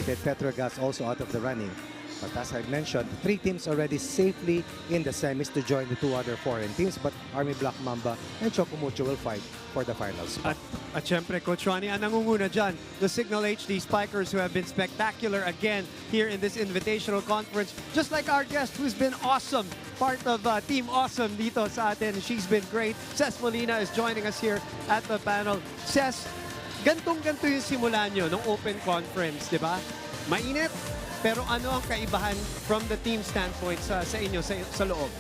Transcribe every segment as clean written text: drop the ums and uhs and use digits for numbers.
eliminated, PETRO GAZZ also out of the running. But as I mentioned, 3 teams already safely in the semis to join the 2 other foreign teams. But Army Black Mamba and Chocomucho will fight for the final spot. At syempre, Coach Ronnie, ang nangunguna dyan, the Signal HD Spikers who have been spectacular again here in this Invitational Conference. Just like our guest who's been awesome, part of Team Awesome dito sa atin. She's been great. Ces Molina is joining us here at the panel. Ces, gantong-ganto yung simula nyo ng Open Conference, di ba? Mainit, pero ano ang kaibahan from the team standpoint sa inyo, sa loob?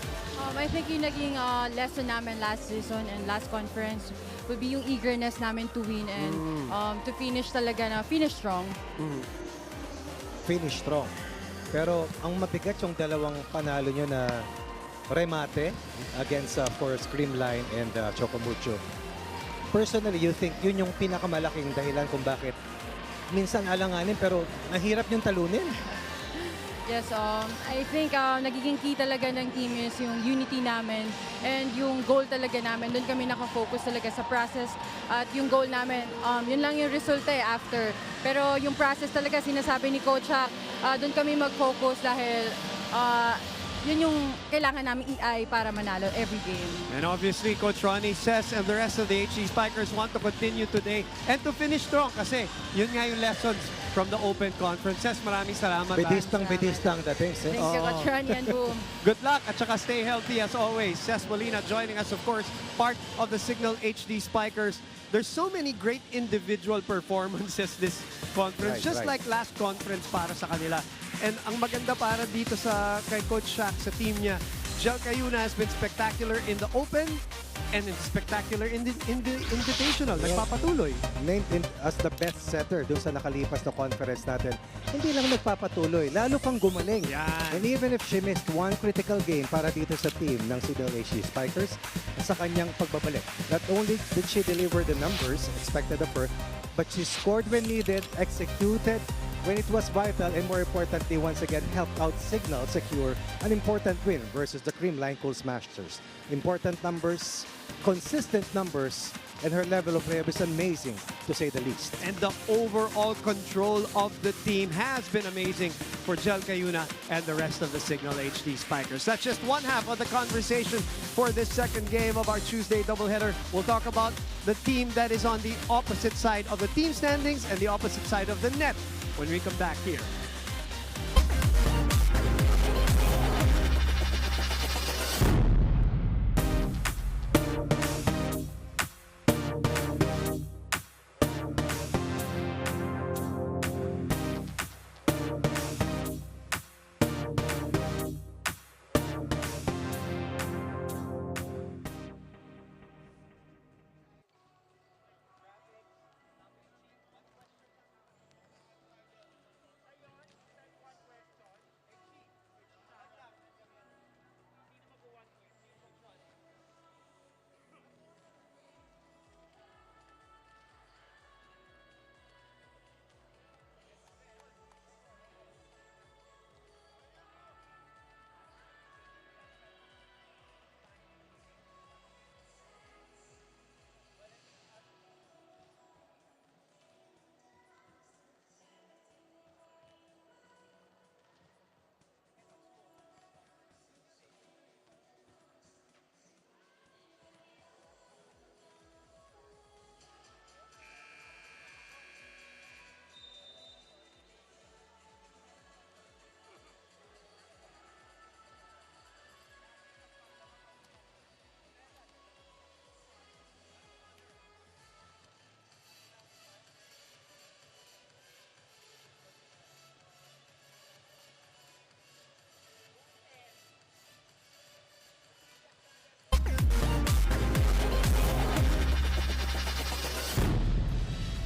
I think yung naging lesson namin last season and last conference would be yung eagerness namin to win and to finish talaga na finish strong. Finish strong. Pero ang mabigat yung dalawang panalo nyo na remate against for Screamline and Chocomucho. Personally, you think yun yung pinakamalaking dahilan kung bakit minsan alanganin pero ang hirap yung talunin? Yes, I think nagiging key talaga ng team is yung unity namin and yung goal talaga namin. Doon kami nakafocus talaga sa process at yung goal namin, yun lang yung resulta after. Pero yung process talaga, sinasabi ni Coach Hack, doon kami mag-focus dahil yun yung kailangan namin i-eye para manalo every game. And obviously, Coach Ronnie, Ces, and the rest of the HD Spikers want to continue today and to finish strong kasi yun nga yung lessons from the Open Conference. Ces, maraming salamat. Bidistang dating. Thank you, Coach Ronnie, and boom. Good luck at saka stay healthy as always. Ces Molina joining us, of course, part of the Signal HD Spikers. There's so many great individual performances this conference, just like last conference para sa kanila. And ang maganda para dito kay Coach Shaq sa team niya, Jel Cayuna has been spectacular in the Open and spectacular in the Invitational. Nagpapatuloy. Named as the best setter dun sa nakalipas na conference natin. Hindi lang nagpapatuloy, lalo pang gumaling. Yan. And even if she missed 1 critical game para dito sa team ng Signal HD Spikers, sa kanyang pagbabalik. Not only did she deliver the numbers expected of her, but she scored when needed, executed when it was vital, and more importantly, once again, helped out Signal secure an important win versus the Creamline Cool Smashers. Important numbers, consistent numbers, and her level of play is amazing, to say the least. And the overall control of the team has been amazing for Jel Cayuna and the rest of the Signal HD Spikers. That's just one half of the conversation for this second game of our Tuesday doubleheader. We'll talk about the team that is on the opposite side of the team standings and the opposite side of the net when we come back here.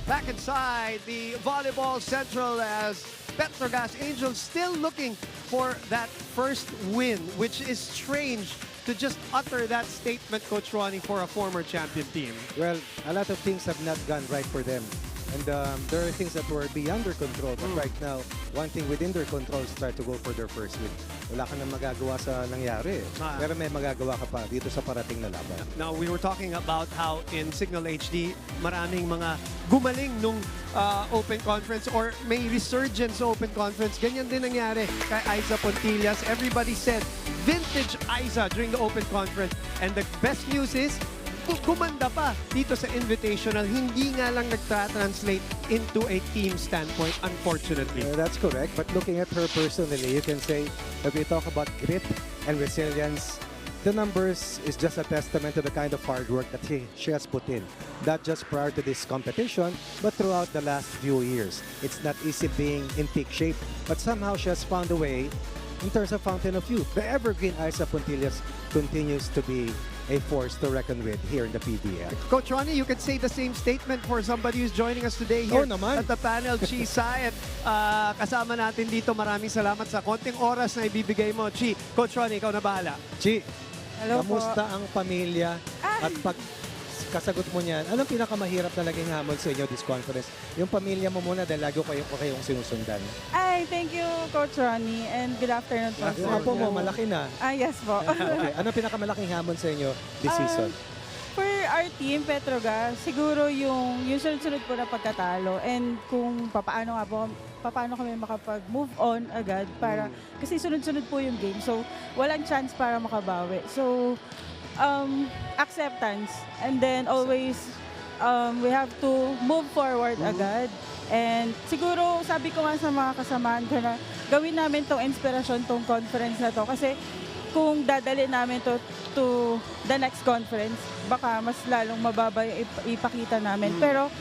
Back inside the Volleyball Central as PETRO GAZZ Angels still looking for that first win, which is strange to just utter that statement, Coach Ronnie, for a former champion team. Well, a lot of things have not gone right for them And there are things that were beyond their control. But right now, one thing within their control is try to go for their first win. Wala ka nang magagawa sa nangyari. Pero may magagawa ka pa dito sa parating na laban. Now, we were talking about how in Signal HD, maraming mga gumaling nung Open Conference or may resurgence sa Open Conference. Ganyan din nangyari kay Aiza Pontillas. Everybody said, vintage Aiza during the Open Conference. And the best news is, gumanda pa dito sa Invitational. Hindi nga lang nagtra-translate into a team standpoint, unfortunately. That's correct. But looking at her personally, you can say that we talk about grit and resilience. The numbers is just a testament to the kind of hard work that she has put in. Not just prior to this competition, but throughout the last few years. It's not easy being in peak shape, but somehow she has found a way in terms of fountain of youth. The evergreen Aiza Pontillas continues to be a force to reckon with here in the PVL. Coach Ronnie, you could say the same statement for somebody who's joining us today here naman. at the panel. Chi Sai, at kasama natin dito. Maraming salamat sa konting oras na ibibigay mo. Chi, Coach Ronnie, ikaw na bahala. Chi, Hello kamusta ang pamilya? At pag kasagot mo niyan, anong pinakamahirap na naging hamon sa inyo this conference? Yung pamilya mo muna dahil lagi kayong sinusundan. Thank you, Coach Ronnie, and good afternoon po. Yung apo mo, malaki na. Yes po. Okay. Anong pinakamalaking hamon sa inyo this season? For our team, PETRO GAZZ, siguro yung sunod-sunod po na pagkatalo and kung paano kami makapag-move on agad para, kasi sunod-sunod po yung game. So, walang chance para makabawi. So, acceptance. And then always, we have to move forward agad. And siguro, sabi ko nga sa mga kasamahan ko na gawin namin tong inspirasyon, tong conference na to. Kasi kung dadali namin to the next conference, baka mas lalong mababa yung ipakita namin. Pero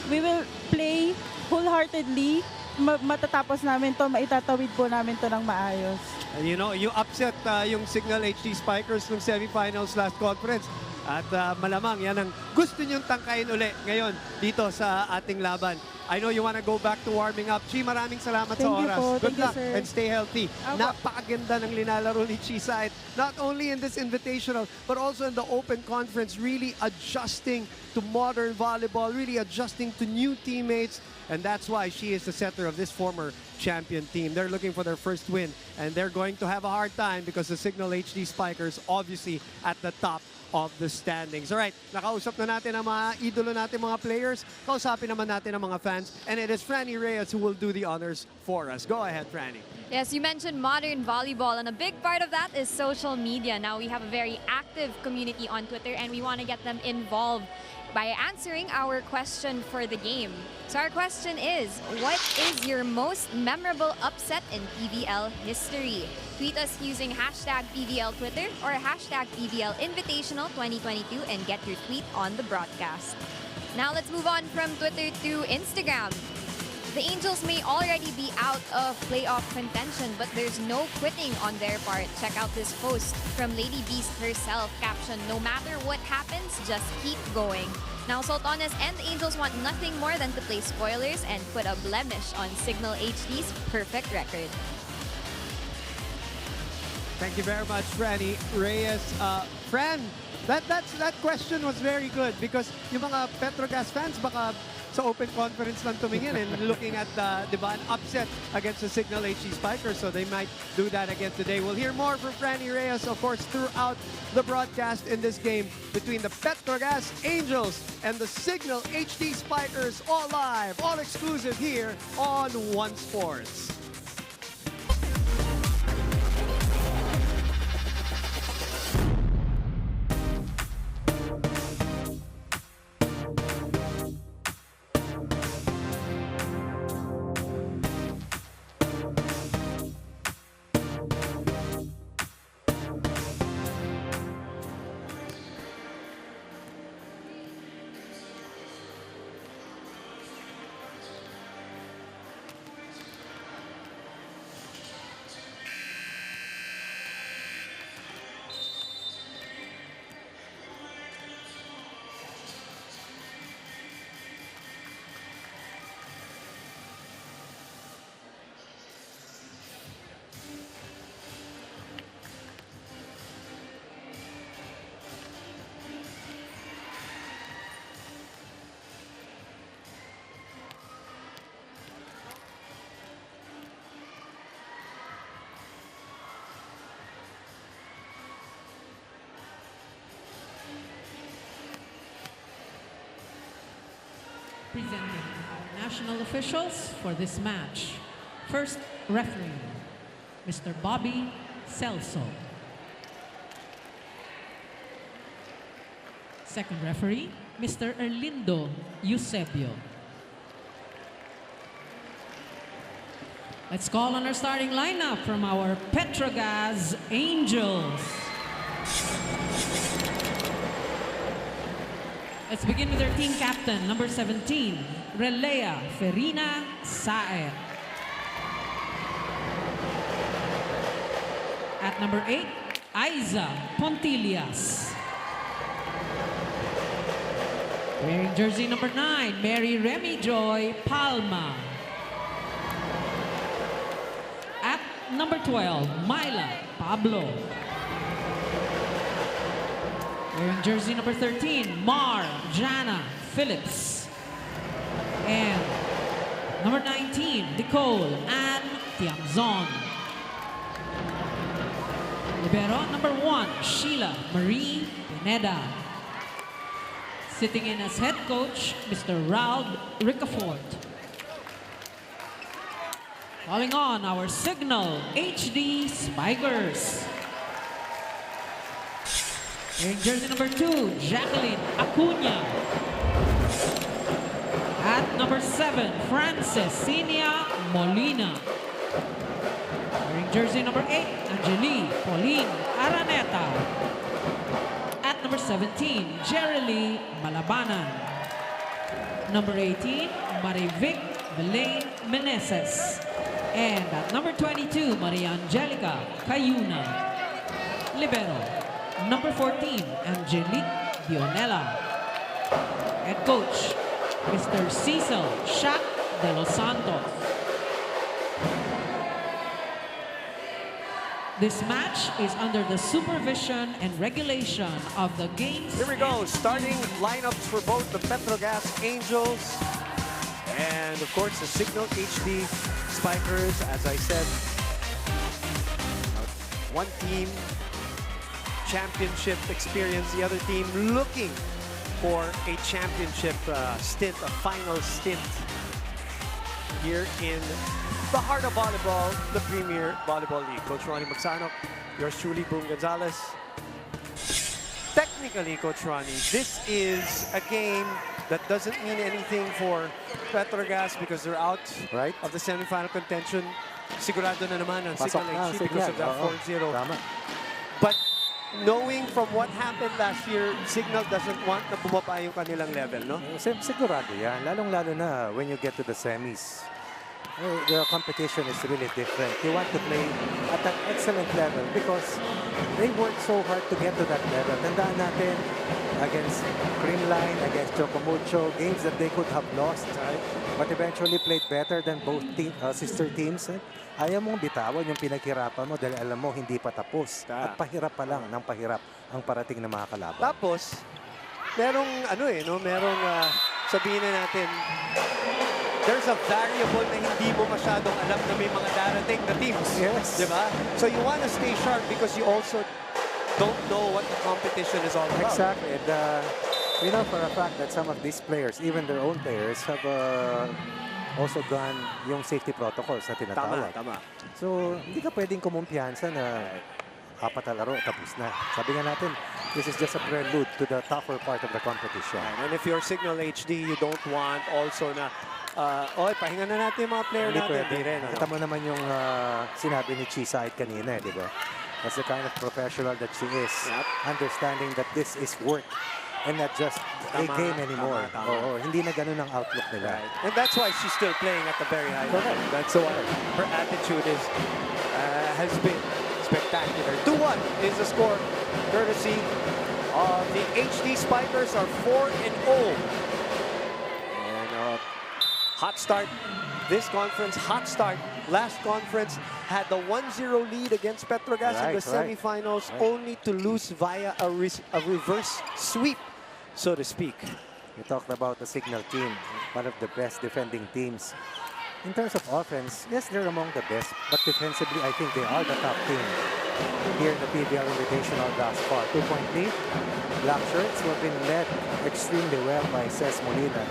we will play wholeheartedly. Matatapos namin to, maitatawid po namin to ng maayos. And you know, you upset yung Signal HD Spikers ng semifinals last conference. At malamang yan ang gusto nyong tangkayin uli ngayon dito sa ating laban. I know you want to go back to warming up. Chi, maraming salamat sa oras. Good luck and stay healthy. Napakaganda ng linalaro ni Chi Sai. Not only in this invitational, but also in the Open Conference, really adjusting to modern volleyball, really adjusting to new teammates. And that's why she is the center of this former champion team. They're looking for their first win, and they're going to have a hard time because the Signal HD Spikers obviously at the top of the standings. All right, nakausap na natin ang mga idolo natin, mga players. Kausapin naman natin ang mga fans. And it is Franny Reyes who will do the honors for us. Go ahead, Franny. Yes, you mentioned modern volleyball, and a big part of that is social media. Now we have a very active community on Twitter, and we want to get them involved by answering our question for the game. So our question is, what is your most memorable upset in PVL history? Tweet us using hashtag PVL Twitter or hashtag PVL Invitational 2022 and get your tweet on the broadcast. Now let's move on from Twitter to Instagram. The Angels may already be out of playoff contention, but there's no quitting on their part. Check out this post from Lady Beast herself, caption, "No matter what happens, just keep going." Now, Sultanas and the Angels want nothing more than to play spoilers and put a blemish on Signal HD's perfect record. Thank you very much, Franny Reyes. Fran, that question was very good because yung mga PETRO GAZZ fans baka sa Open Conference lang tumingin and looking at an upset against the Signal HD Spikers, so they might do that again today. We'll hear more from Franny Reyes, of course, throughout the broadcast in this game between the PETRO GAZZ Angels and the Signal HD Spikers, all live, all exclusive here on One Sports. Presenting our national officials for this match. First referee, Mr. Bobby Celso. Second referee, Mr. Erlindo Eusebio. Let's call on our starting lineup from our PETRO GAZZ Angels. Let's begin with our team captain, number 17, Relea Ferina Saet. At number 8, Aiza Pontillas. Wearing jersey number 9, Mary Remy Joy Palma. At number 12, Myla Pablo. Wearing jersey number 13, Mar Jana Phillips. And number 19, Nicole Ann Tiamzon. Libero number 1, Sheila Marie Pineda. Sitting in as head coach, Mr. Raul Ricafort. Calling on our Signal HD Spikers. Wearing jersey number 2, Jacqueline Acuna. At number 7, Francesinia Molina. Wearing jersey number 8, Angelique Pauline Araneta. At number 17, Jerilee Malabanan. Number 18, Marivic Belaine Meneses. And at number 22, Maria Angelica Cayuna. Libero, number 14, Angelique Dionela. Head coach, Mr. Cecil Shaq de los Santos. This match is under the supervision and regulation of the games. Here we go, starting lineups for both the PETRO GAZZ Angels and, of course, the Signal HD Spikers. As I said, one team championship experience, the other team looking for a championship stint, a final stint here in the heart of volleyball, the Premier Volleyball League. Coach Ronnie Magsanok, yours truly, Boom Gonzalez. Technically, Coach Ronnie, this is a game that doesn't mean anything for PETRO GAZZ because they're out of the semifinal contention. Sigurado na naman ang Signal HD because of that 4-0. But knowing from what happened last year, Signal doesn't want na bumaba yung kanilang level, no? Sigurado yan. Lalong-lalo na when you get to the semis. The competition is really different. You want to play at an excellent level because they worked so hard to get to that level. Tandaan natin, against Creamline, against Chocomucho, games that they could have lost, but eventually played better than both sister teams. Ayaw mong bitawan yung pinaghirapan mo dahil alam mo hindi pa tapos. At pahirap pa lang ng pahirap ang parating na mga kalaban. Tapos, merong merong sabihin na natin, there's a variable na hindi mo masyadong alam na may mga darating na teams. Yes. Diba? So you want to stay sharp because you also don't know what the competition is all about. Exactly. And, we know for a fact that some of these players, even their own players, have also gone yung safety protocols na tinatawag. Tama. So, hindi ka pwedeng kumumpiyansa na apat na laro, tapos na. Sabi nga natin, this is just a prelude to the tougher part of the competition. And if you're Signal HD, you don't want also na pahinga na natin yung mga player Hindi natin. pwede. Nakita mo naman yung sinabi ni Chisait kanina, di ba? That's the kind of professional that she is. Understanding that this is work and not just a game anymore. Oo, hindi na ganun ang outlook nila. And that's why she's still playing at the very high level. That's why her attitude has been spectacular. 2-1 is the score, courtesy of the HD Spikers are 4-0. And hot start. This conference, hot start. Last conference had the 1-0 lead against PETRO GAZZ in the semifinals, only to lose via a reverse sweep, so to speak. You talked about the Signal team, one of the best defending teams. In terms of offense, yes, they're among the best, but defensively, I think they are the top team here in the PVL Invitational thus far. 2-point lead. Black shirts who have been led extremely well by Ces Molina.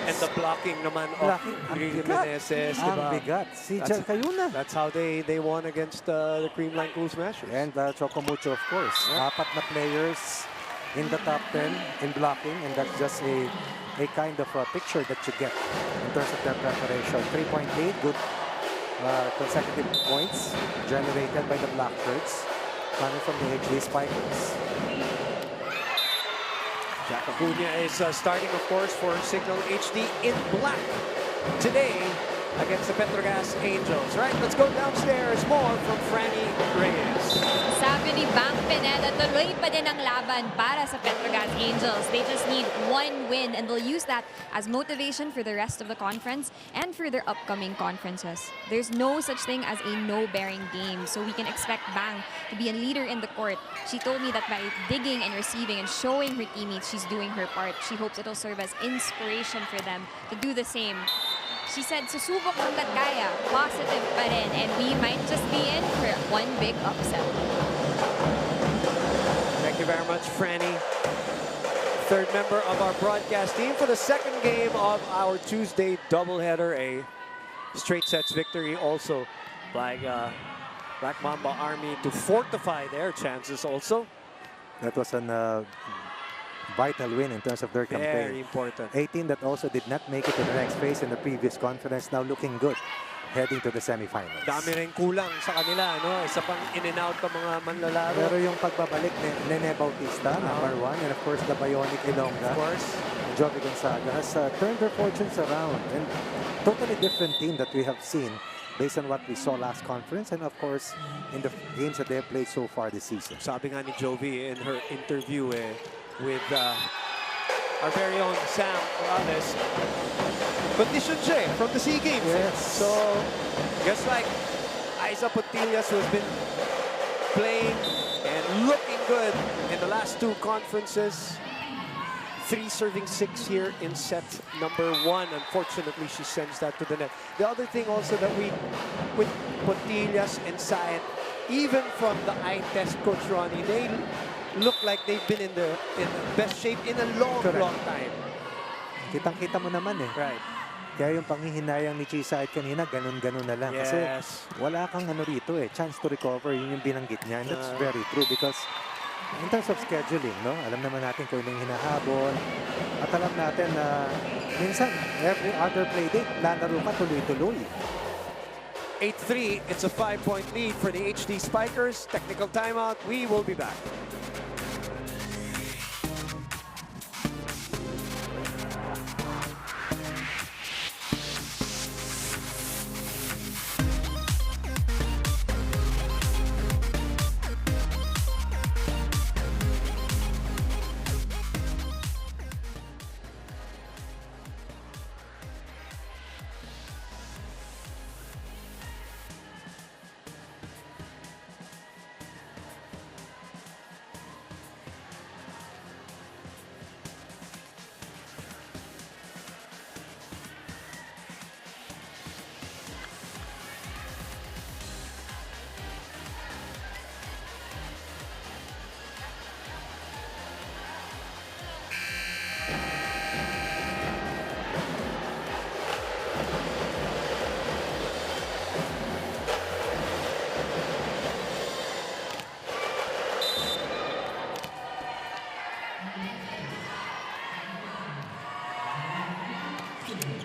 And the blocking naman Blocking, of ang Ricky bigat. Meneses, Ang diba? bigat. Si That's- Jan Cayuna. That's how they won against the Creamline Cool Smashers. And Chocomucho, of course. Yeah. Apat na players in the top 10 in blocking, and that's just a kind of picture that you get in terms of their preparation. 3.8 good consecutive points generated by the Blackbirds coming from the HD Spikers. Jack Acuna is starting, of course, for Signal HD in black today against the PetroGAZZ Angels. Right, let's go downstairs. More from Franny Reyes. Sabi ni Bang Pineda, tuloy pa din ang laban para sa PetroGAZZ Angels. They just need one win and they'll use that as motivation for the rest of the conference and for their upcoming conferences. There's no such thing as a no-bearing game, so we can expect Bang to be a leader in the court. She told me that by digging and receiving and showing her teammates she's doing her part, she hopes it'll serve as inspiration for them to do the same. She said, susubok hanggat kaya, positive pa rin, and we might just be in for one big upset. Thank you very much, Franny. Third member of our broadcast team for the second game of our Tuesday doubleheader. A straight sets victory also by Black Mamba Army to fortify their chances also. That was an vital win in terms of their campaign. Very important. 18 that also did not make it to the next phase in the previous conference, now looking good heading to the semifinals. Dami rin kulang sa kanila, no? Isa pang in and out ng mga manlalaro. Pero yung pagbabalik ni Nene Bautista, number 1, and of course the Bionic Ilongga, Of course. Jovi Gonzaga has turned their fortunes around, and totally different team that we have seen based on what we saw last conference and of course in the games that they have played so far this season. Sabi nga ni Jovi in her interview with our very own Sam Morales, condition siya from the SEA Games. Yes. So, just like Aiza Putillas, who has been playing and looking good in the last two conferences. 3 serving 6 here in set number 1. Unfortunately, she sends that to the net. The other thing also that with Putillas and Saet, even from the eye test, Coach Ronnie, they look like they've been in the best shape in a long time. Kitang-kita mo naman eh. Right. Kaya yung panghihinayang ni Chisait kanina, ganun-ganun na lang. Yes. Kasi wala kang ano rito eh, chance to recover, yun yung binanggit niya. And that's very true because in terms of scheduling, no, alam naman natin kung yung hinahabol. At alam natin na minsan, every other play date, lalaro ka tuloy-tuloy. 8-3, it's a 5-point lead for the HD Spikers. Technical timeout, we will be back.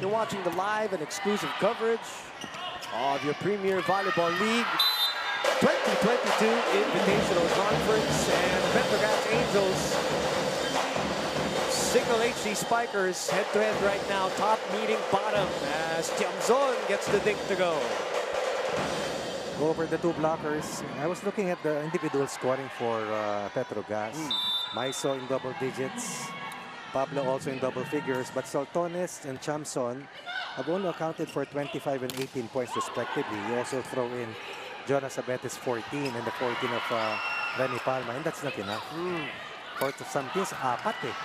You're watching the live and exclusive coverage of your Premier Volleyball League 2022 Invitational Conference, and PetroGAZZ Angels, Signal HD Spikers head-to-head right now, top meeting bottom as Tiamzon gets the dink to go. Over the two blockers, I was looking at the individual scoring for PetroGAZZ. Maiso in double digits, Pablo also in double figures, but Saltones and Chamson have only accounted for 25 and 18 points respectively. You also throw in Jonas Abetes 14 and the 14 of Remy Palma, and that's not enough. For some teams, apat eh.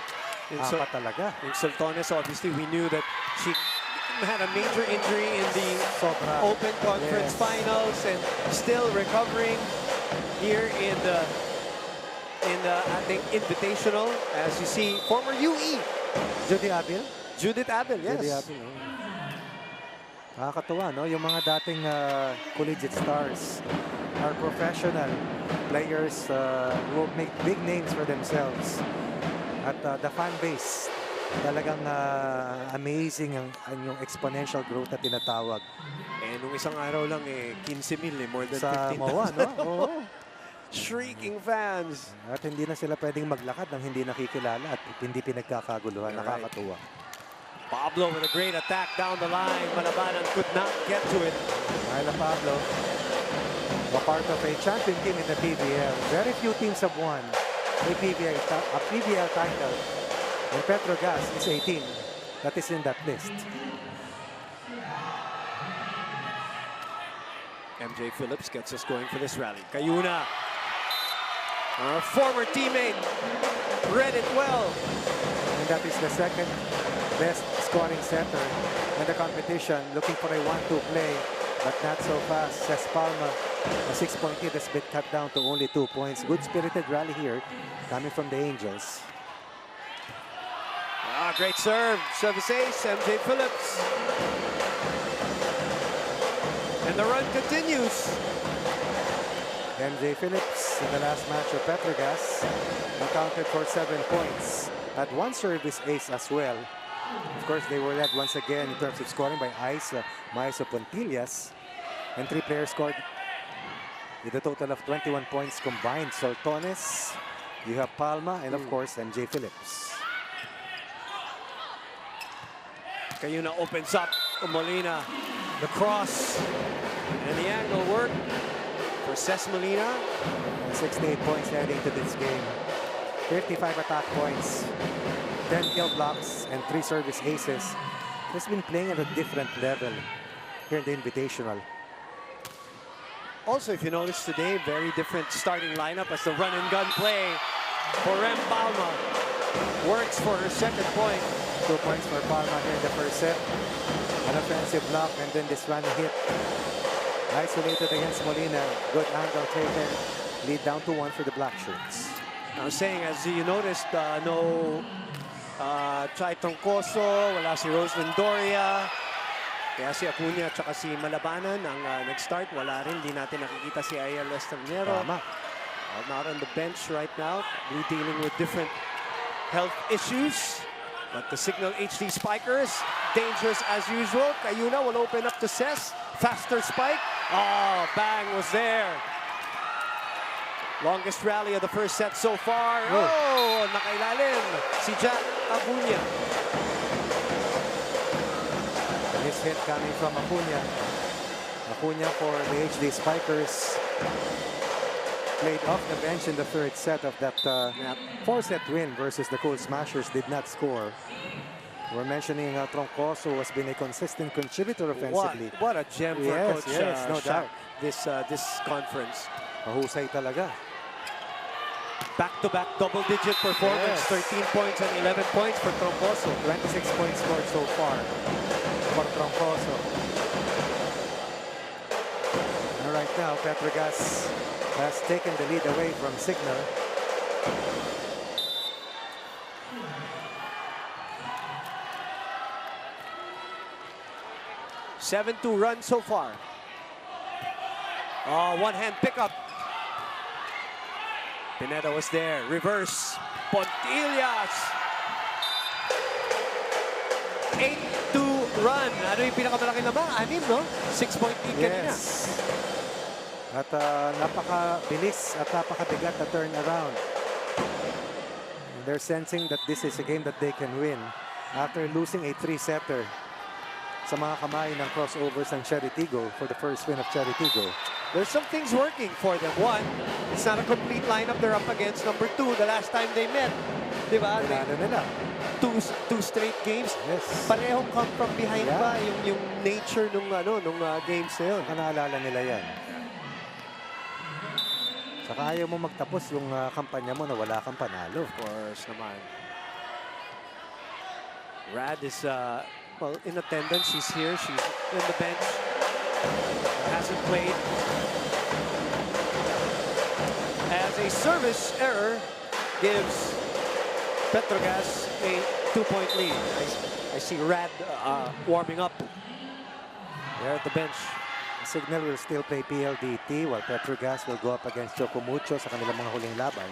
Apat talaga. In Saltones, obviously, we knew that she had a major injury in the Open Conference Finals and still recovering here in the I think Invitational. As you see, former UE Judy Abil, Judith Abel, yes. Judy Abel, oh. Nakakatuwa, no? Yung mga dating collegiate stars are professional players who make big names for themselves. At the fan base, talagang amazing ang yung exponential growth na tinatawag. Nung isang araw lang, 15,000, more than Sa 15,000. MOA, no? Oo. Shrieking fans. At hindi na sila pwedeng maglakad nang hindi nakikilala at hindi pinagkakaguluhan. Right. Nakakatuwa. Pablo with a great attack down the line. Malabanan could not get to it. Myla Pablo, a part of a champion team in the PVL. Very few teams have won a PVL title. And Petro GAZZ is a team that is in that list. MJ Phillips gets us going for this rally. Cayuna, our former teammate, read it well. And that is the second best scoring center in the competition. Looking for a 1-2 play, but not so fast. Says Palma, a 6-point lead has been cut down to only 2 points. Good spirited rally here coming from the Angels. Great serve. Service ace, MJ Phillips. And the run continues. MJ Phillips in the last match of Petro GAZZ accounted for 7 points. Had one service ace as well. Of course, they were led once again in terms of scoring by Maiso Pontillas. And 3 players scored with a total of 21 points combined. Soltones, you have Palma, and of course, MJ Phillips. Cayuna opens up. Molina, the cross, and the angle work for Ces Molina. 68 points heading to this game. 55 attack points, 10 kill blocks, and 3 service aces. He's been playing at a different level here in the Invitational. Also, if you notice today, very different starting lineup as the run and gun play for Rem Palma works for her second point. 2 points for Palma here in the first set. An offensive block and then this run hit. Isolated against Molina. Good angle taken. Lead down to 1 for the Black Shirts. I was saying, as you noticed, no Chai Troncoso, wala si Roslyn Doria. Kaya si Acuña at saka si Malabanan ang nag-start. Wala rin, di natin nakikita si Ayala Estranero. Tama. Not on the bench right now. Dealing with different health issues. But the Signal HD Spikers, dangerous as usual. Cayuna will open up to Ces. Faster spike. Oh, bang was there. Longest rally of the first set so far. Oh, nakailalim si Jack Acuña. This hit coming from Acuña. Acuña for the HD Spikers. Played off the bench in the third set of that 4-set win versus the Cool Smashers. Did not score. We're mentioning Troncoso has been a consistent contributor offensively. What a gem for Yes, Coach yes, no Shaq, doubt. this conference. Mahusay talaga. Back-to-back double-digit performance. Yes. 13 points and 11 points for Troncoso. 26 points scored so far for Troncoso. And right now, Petro GAZZ has taken the lead away from Signal. Seven-2 run so far. Oh, one-hand pickup. Pineda was there. Reverse. Pontillas. 8-2 run. Ano yung pinakamalaki naman? 6, no? 6-point lead kanina. Yes. At napakabilis at napakabigat na turnaround. They're sensing that this is a game that they can win after losing a 3-setter sa mga kamay ng crossovers ng Cheritigo for the first win of Cheritigo. There's some things working for them. One, it's not a complete lineup they're up against. Number 2, the last time they met, di ba? Kailangan nila. Two straight games. Yes. Parehong come from behind Yeah. ba yung nature nung games na yun. Naalala nila yan. Saka ayaw mo magtapos yung kampanya mo na wala kang panalo. Of course naman. Rad is well, in attendance. She's here. She's in the bench. Hasn't played. As a service error gives Petrogas a 2-point lead. I see Rad warming up there at the bench. Signal will still play PLDT while PetroGas will go up against Chocomucho sa kanilang mga huling laban.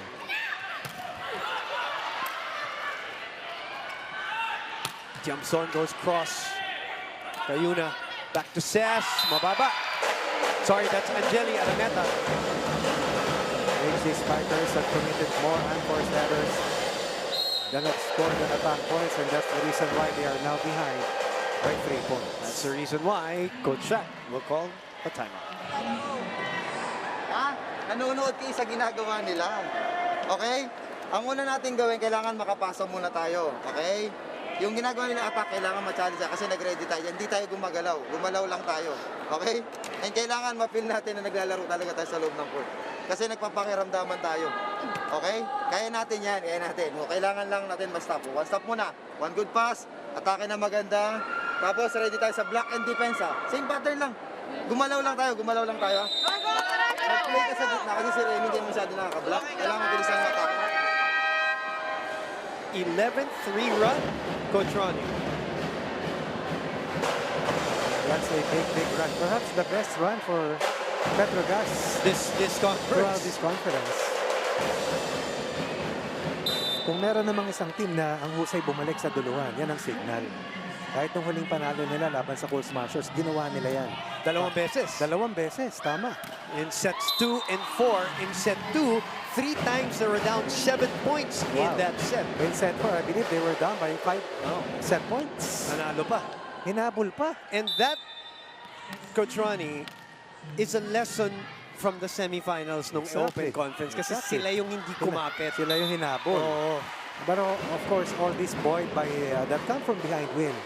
Tiamson goes cross. Cayuna back to Ses. Mababa. Sorry, that's Angeli Araneta. HC Spikers have committed more unforced errors than have scored on attack points, and that's the reason why they are now behind by 3 points. That's the reason why Coach Shaq will call a timeout. Ha? Nanonood kayo sa ginagawa nila. Okay? Ang una natin gawin, kailangan makapasa muna tayo. Okay? Yung ginagawa nila attack, kailangan ma-challenge kasi nag-ready tayo. Hindi tayo gumagalaw. Gumalaw lang tayo. Okay? And kailangan ma-feel natin na naglalaro talaga tayo sa loob ng court. Kasi nagpapakiramdaman tayo. Okay? Kaya natin yan. Kaya natin. O, kailangan lang natin ma-stop. One stop muna. One good pass. Atake na maganda. Tapos ready tayo sa block and defense. Same pattern lang. Gumalaw lang tayo. Gumalaw lang tayo. Mag-play ka sa gitna kasi si Remy hindi masyado nakaka-block. Kailangan bilisan yung atake. 11th 3-run, Coach Ronnie. That's a big run. Perhaps the best run for PetroGas This throughout conference. this conference. Kung meron namang isang team na ang husay bumalik sa duluhan, yan ang Signal. Kahit nung huling panalo nila laban sa Cool Smashers, ginawa nila yan. Dalawang beses. Dalawang beses, tama. In sets 2 and 4. In set 2, 3 times they were down 7 points in Wow. that set. In set 4, I believe they were down by 5 set points. Nanalo pa. Hinabol pa. And that, Coach Ronnie, is a lesson from the semifinals nung Exactly. Open Conference. Kasi Exactly. sila yung hindi kumapit. Sila yung hinabol. Oo. But of course, all this buoyed by that come from behind win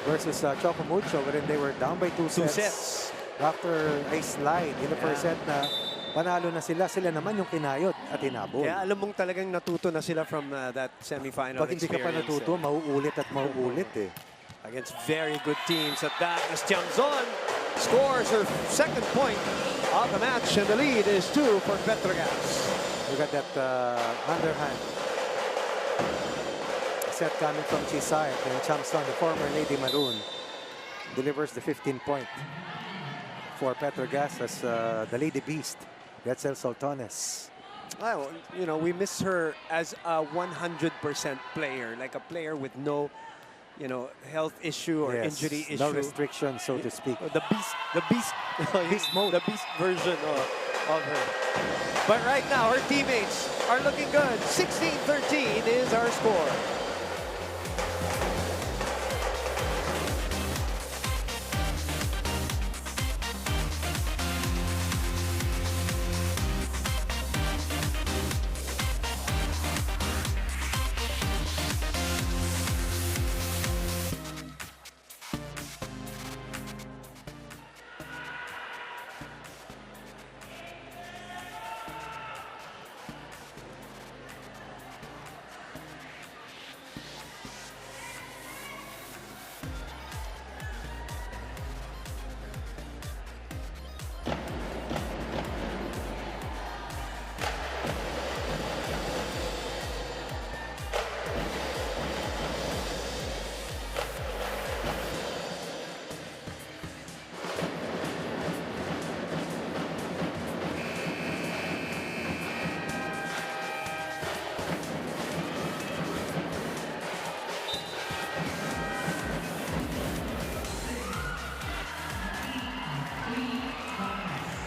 versus Chocomucho, wherein they were down by 2 2 sets. sets. After a slide in the first set na panalo na sila, sila naman yung kinayod at hinabol. Kaya alam mong talagang natuto na sila from that semifinal Pag hindi ka pa experience, natuto, mauulit at mauulit eh. against very good teams at that. As Tiamzon scores her second point of the match, and the lead is 2 for Petrogas. Look at that underhand set coming from Chisay, and Chamson, the former Lady Maroon, delivers the 15-point for Petrogas as the Lady Beast, Getzel Soltones. Well, you know, we miss her as a 100% player, like a player with no, you know, health issue or Yes, injury issue. no restrictions, so to speak. The beast Beast mode. the beast version of her. But right now, her teammates are looking good. 16-13 is our score.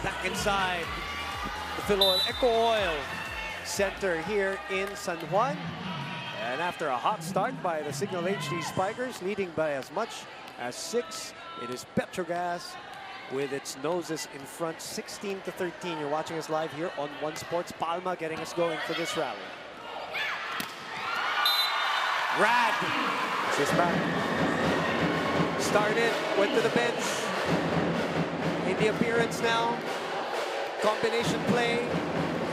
Back inside the Philoil Eco Oil Center here in San Juan. And after a hot start by the Signal HD Spikers, leading by as much as 6, it is Petrogas with its noses in front, 16-13. You're watching us live here on One Sports. Palma getting us going for this rally. Rad. She's back. Started, went to the bench. In the appearance now. Combination play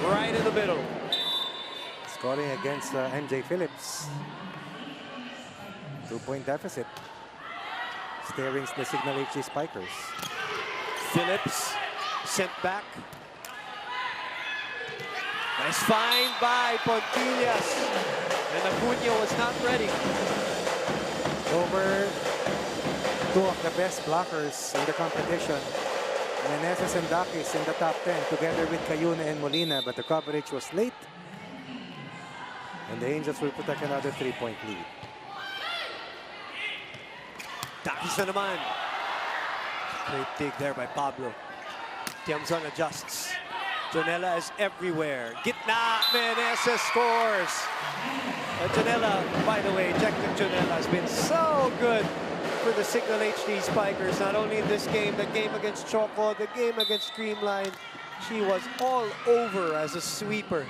right in the middle. Scoring against MJ Phillips. 2-point deficit. Staring the Signal HD Spikers. Phillips sent back. Nice find by Pontillas. And Acuna was not ready. Over two of the best blockers in the competition. Meneses and Dakis in the top 10 together with Cayuna and Molina, but the coverage was late. And the Angels will protect another 3-point lead. Dakis na naman. Great dig there by Pablo. Tiamzon adjusts. Jonella is everywhere. Gitna, Meneses scores. Jonella, by the way, Jectin Jonella has been so good for the Signal HD Spikers, not only in this game, the game against Choco, the game against Streamline. She was all over as a sweeper.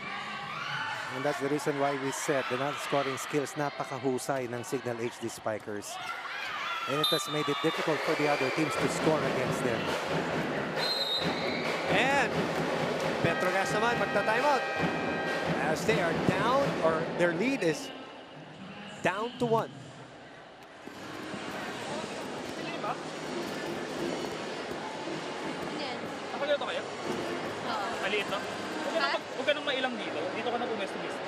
And that's the reason why we said the non-scoring skills napakahusay ng Signal HD Spikers. And it has made it difficult for the other teams to score against them. And PETRO GAZZ naman magta-timeout as they are down, or their lead is down to 1. Nakaluto kayo? Oo. Maliit, no? Huwag ka nang mailang dito. Dito ka na pumesto mismo.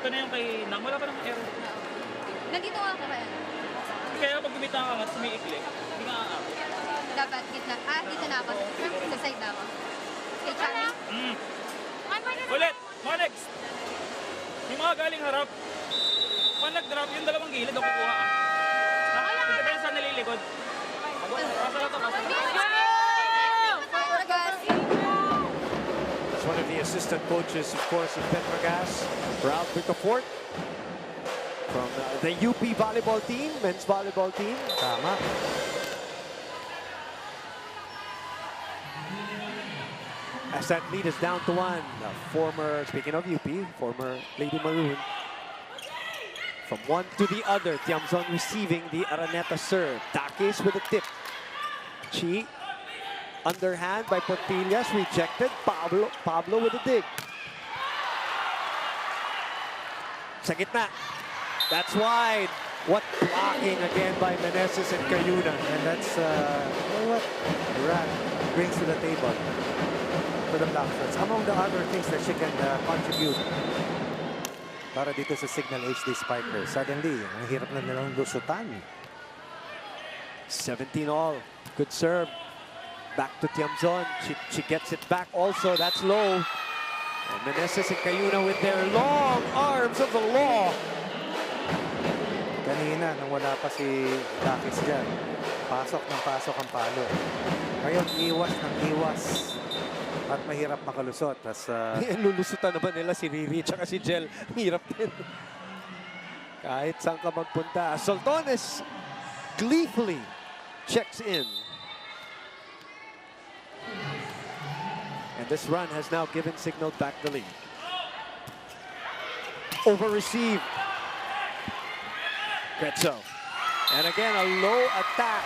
Ito na yung kay Nang. Wala pa ng air. Nandito nga ako kaya. Kaya pag gumita ka nga, sumiikli. Hindi nga aabot. Dapat gitna. Ah, dito na ako. Sa side na ako. Kay Charlie. Ulit! Mga next! Yung mga galing harap. Pag nag-drop, yung dalawang gilid, ako kukuha ka. Depende sa nalilikod. Pasa lang ito, pasa lang. That's one of the assistant coaches, of course, of PETRO GAZZ, Ralph Ricafort, from the UP volleyball team, men's volleyball team. Tama. As that lead is down to 1, former, speaking of UP, former Lady Maroon. From one to the other, Tiamzon receiving the Araneta serve. Dakis with a tip. Chi, underhand by Portillas, rejected. Pablo with a dig. Sa gitna. That's wide. What blocking again by Meneses and Cayuna. And that's what Rat brings to the table for the Blackshirts. Among the other things that she can contribute para dito sa Signal HD Spikers. Suddenly, ang hirap na nilang lusutan. 17 all. Good serve. Back to Tiamzon. She gets it back also. That's low. And Meneses and Cayuna with their long arms of the law. Kanina, nang wala pa si Dakis dyan, pasok ng pasok ang palo. Ngayon, iwas ng iwas. At mahirap makalusot. Lulusutan naman nila si Riri at si Jel. Hirap din. Kahit saan ka magpunta. Soltones gleefully checks in. And this run has now given Signal back the lead. Over receive. Petro. And again, a low attack.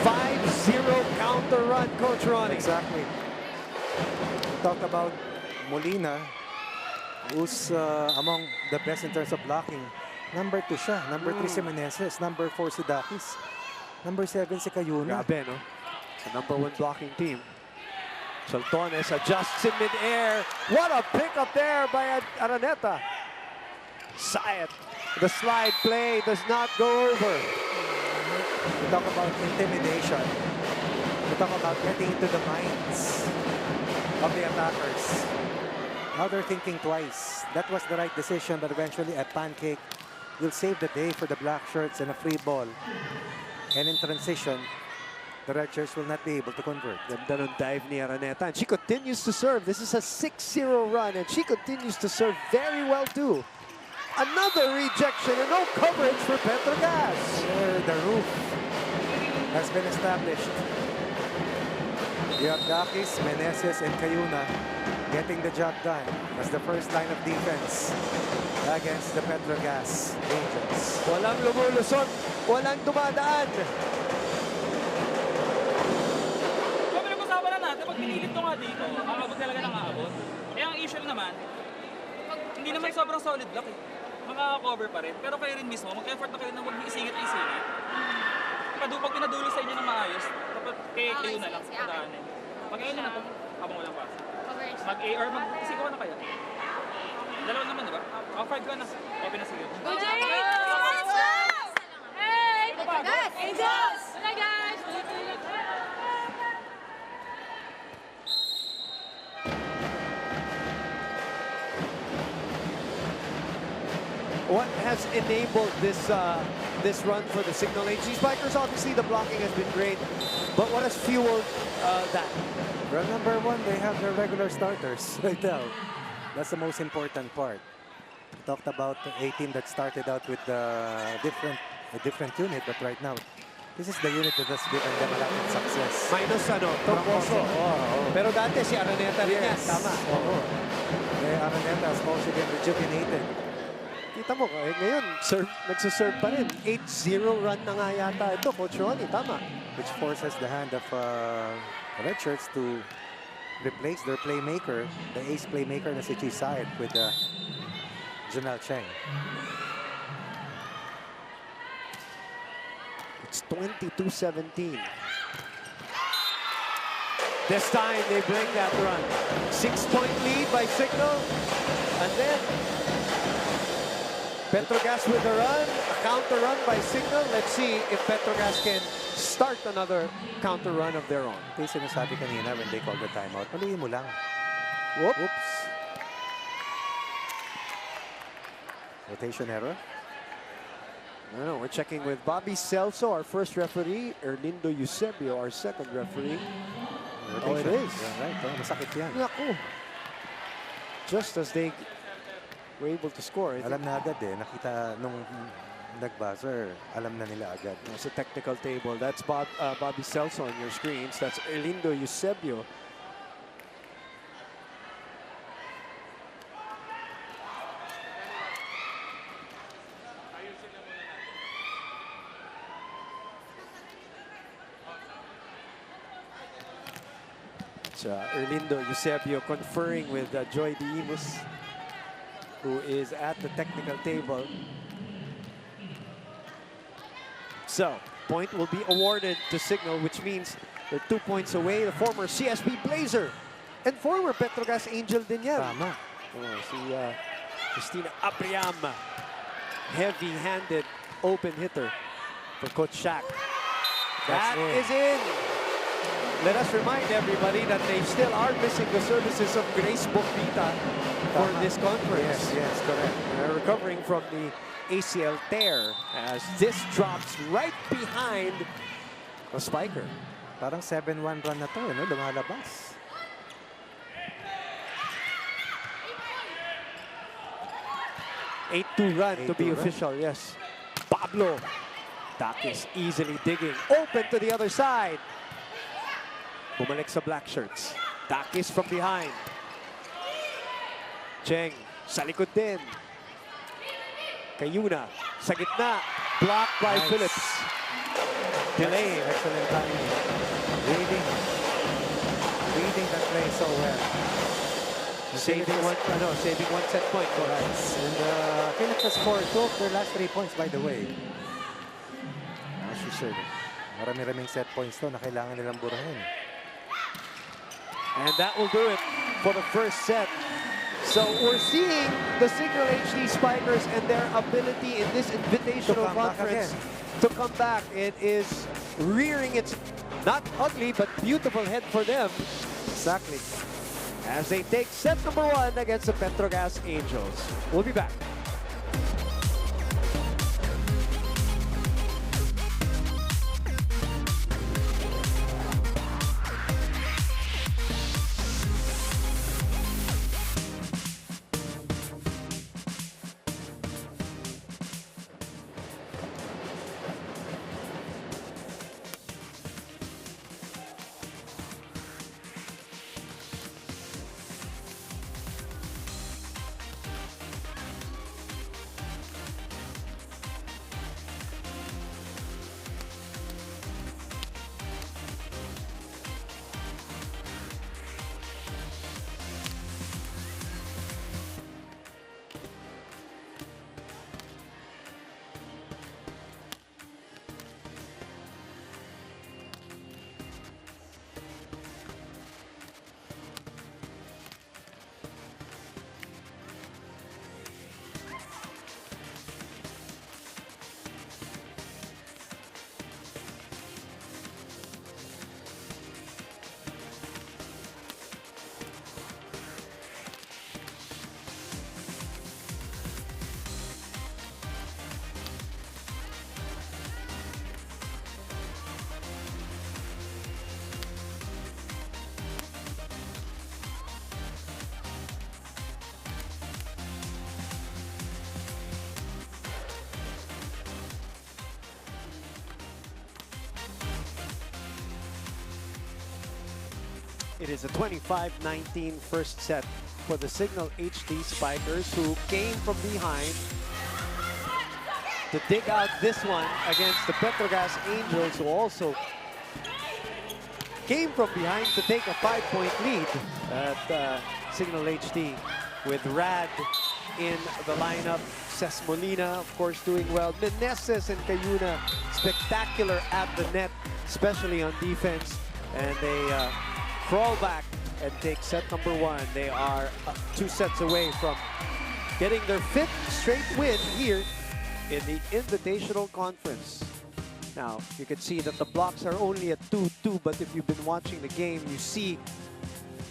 5-0 counter run, Coach Ronnie. Exactly. We talked about Molina, who's among the best in terms of blocking. Number 2 siya. Number 3 si Meneses. Number 4 si Dakis. Number 7 si Cayuna. Grabe, no? The number 1 blocking team. Soltones adjusts in mid-air. What a pickup there by Araneta. Sayat. The slide play does not go over. We talk about intimidation. We talk about getting into the minds of the attackers. Now they're thinking twice. That was the right decision, but eventually a pancake will save the day for the black shirts and a free ball. And in transition, the red shirts will not be able to convert. Ganda ng dive ni Araneta. And she continues to serve. This is a 6-0 run, and she continues to serve very well, too. Another rejection and no coverage for PETRO GAZZ. The roof has been established. You have Dakis, Meneses, and Cayuna getting the job done as the first line of defense against the PETRO GAZZ Angels. Walang lumulusot, walang dumadaan. So, pinag-usapan na natin, pag pinilit ko nga dito, aabot talaga ng aabot. Eh, ang issue naman, hindi naman sobrang solid block eh. Makaka-cover pa rin. Pero kayo rin mismo, mag-effort na kayo na huwag isingit-isingit. Pag pinadulo sa inyo ng maayos, dapat kayo na lang padaanin. Pag-ayun na ito, habang walang pass. Cover Mag-A or mag-6 ka na kaya? Dalawa naman, di ba? 5 ka na. Open na sige. Go, Jay! Hey! Angels! Wala, guys! What has enabled this run for the Signal HG Spikers? Obviously, the blocking has been great, but what has fueled that? Well, number one, they have their regular starters right now. That's the most important part. We talked about a team that started out with a different unit, but right now, this is the unit that has given them a lot of success. Minus Troncoso. Pero dati si Araneta rin yan. Yes. Tama. Araneta has also been rejuvenated. Kita mo, ngayon, nagsaserve pa rin. 8-0 run na nga yata ito, Coach Ronnie. Tama. Which forces the hand of Red Shirts to replace their playmaker, the ace playmaker na si Chisayat with Janelle Cheng. It's 22-17. This time, they bring that run. 6-point lead by Signal. And then, Petrogas with a run, a counter run by Signal. Let's see if Petrogas can start another counter run of their own. Ito yung sinasabi kanina when they call the timeout. Paluin mo lang. Whoops. Rotation error. No, we're checking with Bobby Celso, our first referee, Erlindo Eusebio, our second referee. Rotation. Oh, it is. Yeah, right. Oh, masakit yan. Naku. Just as they were able to score. Alam na agad eh. Nakita nung nag-buzzer, alam na nila agad. It's a technical table. That's Bobby Celso on your screens. That's Erlindo Eusebio. It's Erlindo Eusebio conferring with Joy Diimus, who is at the technical table. So, point will be awarded to Signal, which means they're 2 points away. The former CSB Blazer and former Petrogas Angel din yan. Tama. Si Christina Apriam, heavy-handed open hitter for Coach Shaq. That is in. Let us remind everybody that they still are missing the services of Grace Bokvita for this conference. Yes, correct. They're recovering from the ACL tear as this drops right behind the spiker. Parang 7-1 run na to, no? Lumalabas. Eight 8-2 run to be official, yes. Pablo Takis easily digging. Open to the other side. Bumalik sa black shirts. Takis from behind. Cheng sa likod din. Kayuna sa gitna. Blocked by Phillips. Delay. Excellent timing. Reading that play so well. Saving one set point. Right. And Phillips has scored 2 of their last 3 points, by the way. As you said, marami-raming set points to na kailangan nilang burahin. And that will do it for the first set. So we're seeing the Signal HD Spikers and their ability in this invitational conference to come back. It is rearing its not ugly but beautiful head for them. Exactly. As they take set number 1 against the Petrogas Angels. We'll be back. It is a 25-19 first set for the Signal HD Spikers, who came from behind to dig out this one against the PetroGAZZ Angels, who also came from behind to take a 5-point lead at Signal HD, with Rad in the lineup. Ces Molina, of course, doing well. Meneses and Cayuna, spectacular at the net, especially on defense. And they crawl back and take set number 1. They are 2 sets away from getting their 5th straight win here in the Invitational Conference. Now, you can see that the blocks are only at 2-2, but if you've been watching the game, you see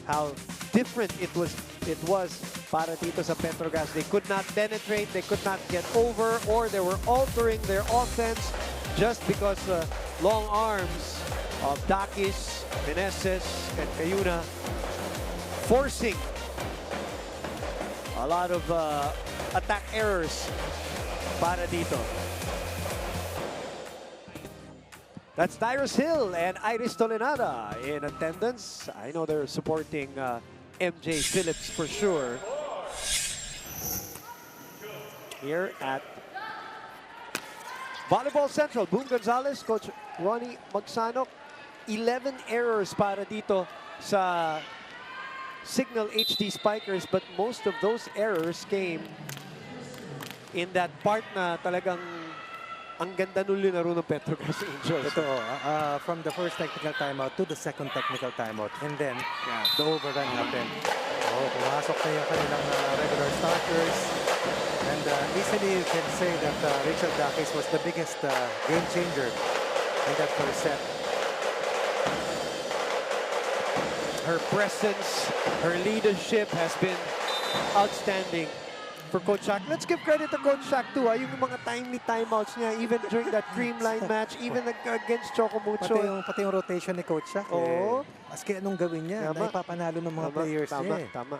how different it was para dito sa PetroGAZZ. They could not penetrate, they could not get over, or they were altering their offense just because the long arms of Dakis, Meneses, and Cayuna forcing a lot of attack errors para dito. That's Tyrus Hill and Iris Tolenada in attendance. I know they're supporting MJ Phillips for sure. Here at Volleyball Central, Boom Gonzalez, Coach Ronnie Magsanok. 11 errors para dito sa Signal HD Spikers, but most of those errors came in that part na talagang ang ganda nung linaro ng PetroGAZZ Angels. Ito, from the first technical timeout to the second technical timeout, and then the overrun happened. Oh, pumasok na yung kanilang regular starters. And easily you can say that Rachel Dakis was the biggest game changer in that first set. Her presence, her leadership has been outstanding for Coach Shaq. Let's give credit to Coach Shaq too. Yung mga timely timeouts niya, even during that Creamline match, even against Chocomucho. Pati yung rotation ni Coach Shaq. Oo. Maski anong gawin niya, naipapanalo ng mga players niya. Tama.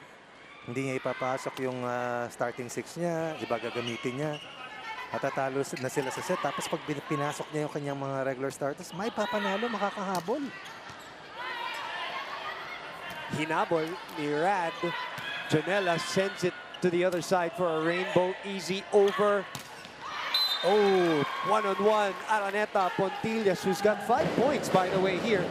Hindi niya ipapasok yung starting 6 niya, iba gagamitin niya. Matatalo na sila sa set. Tapos pag pinasok niya yung kanyang mga regular starters, may papanalo, makakahabol. Hinabol ni Rad. Janela sends it to the other side for a rainbow. Easy over. Oh, one-on-one. Araneta Pontillas, who's got 5 points, by the way, here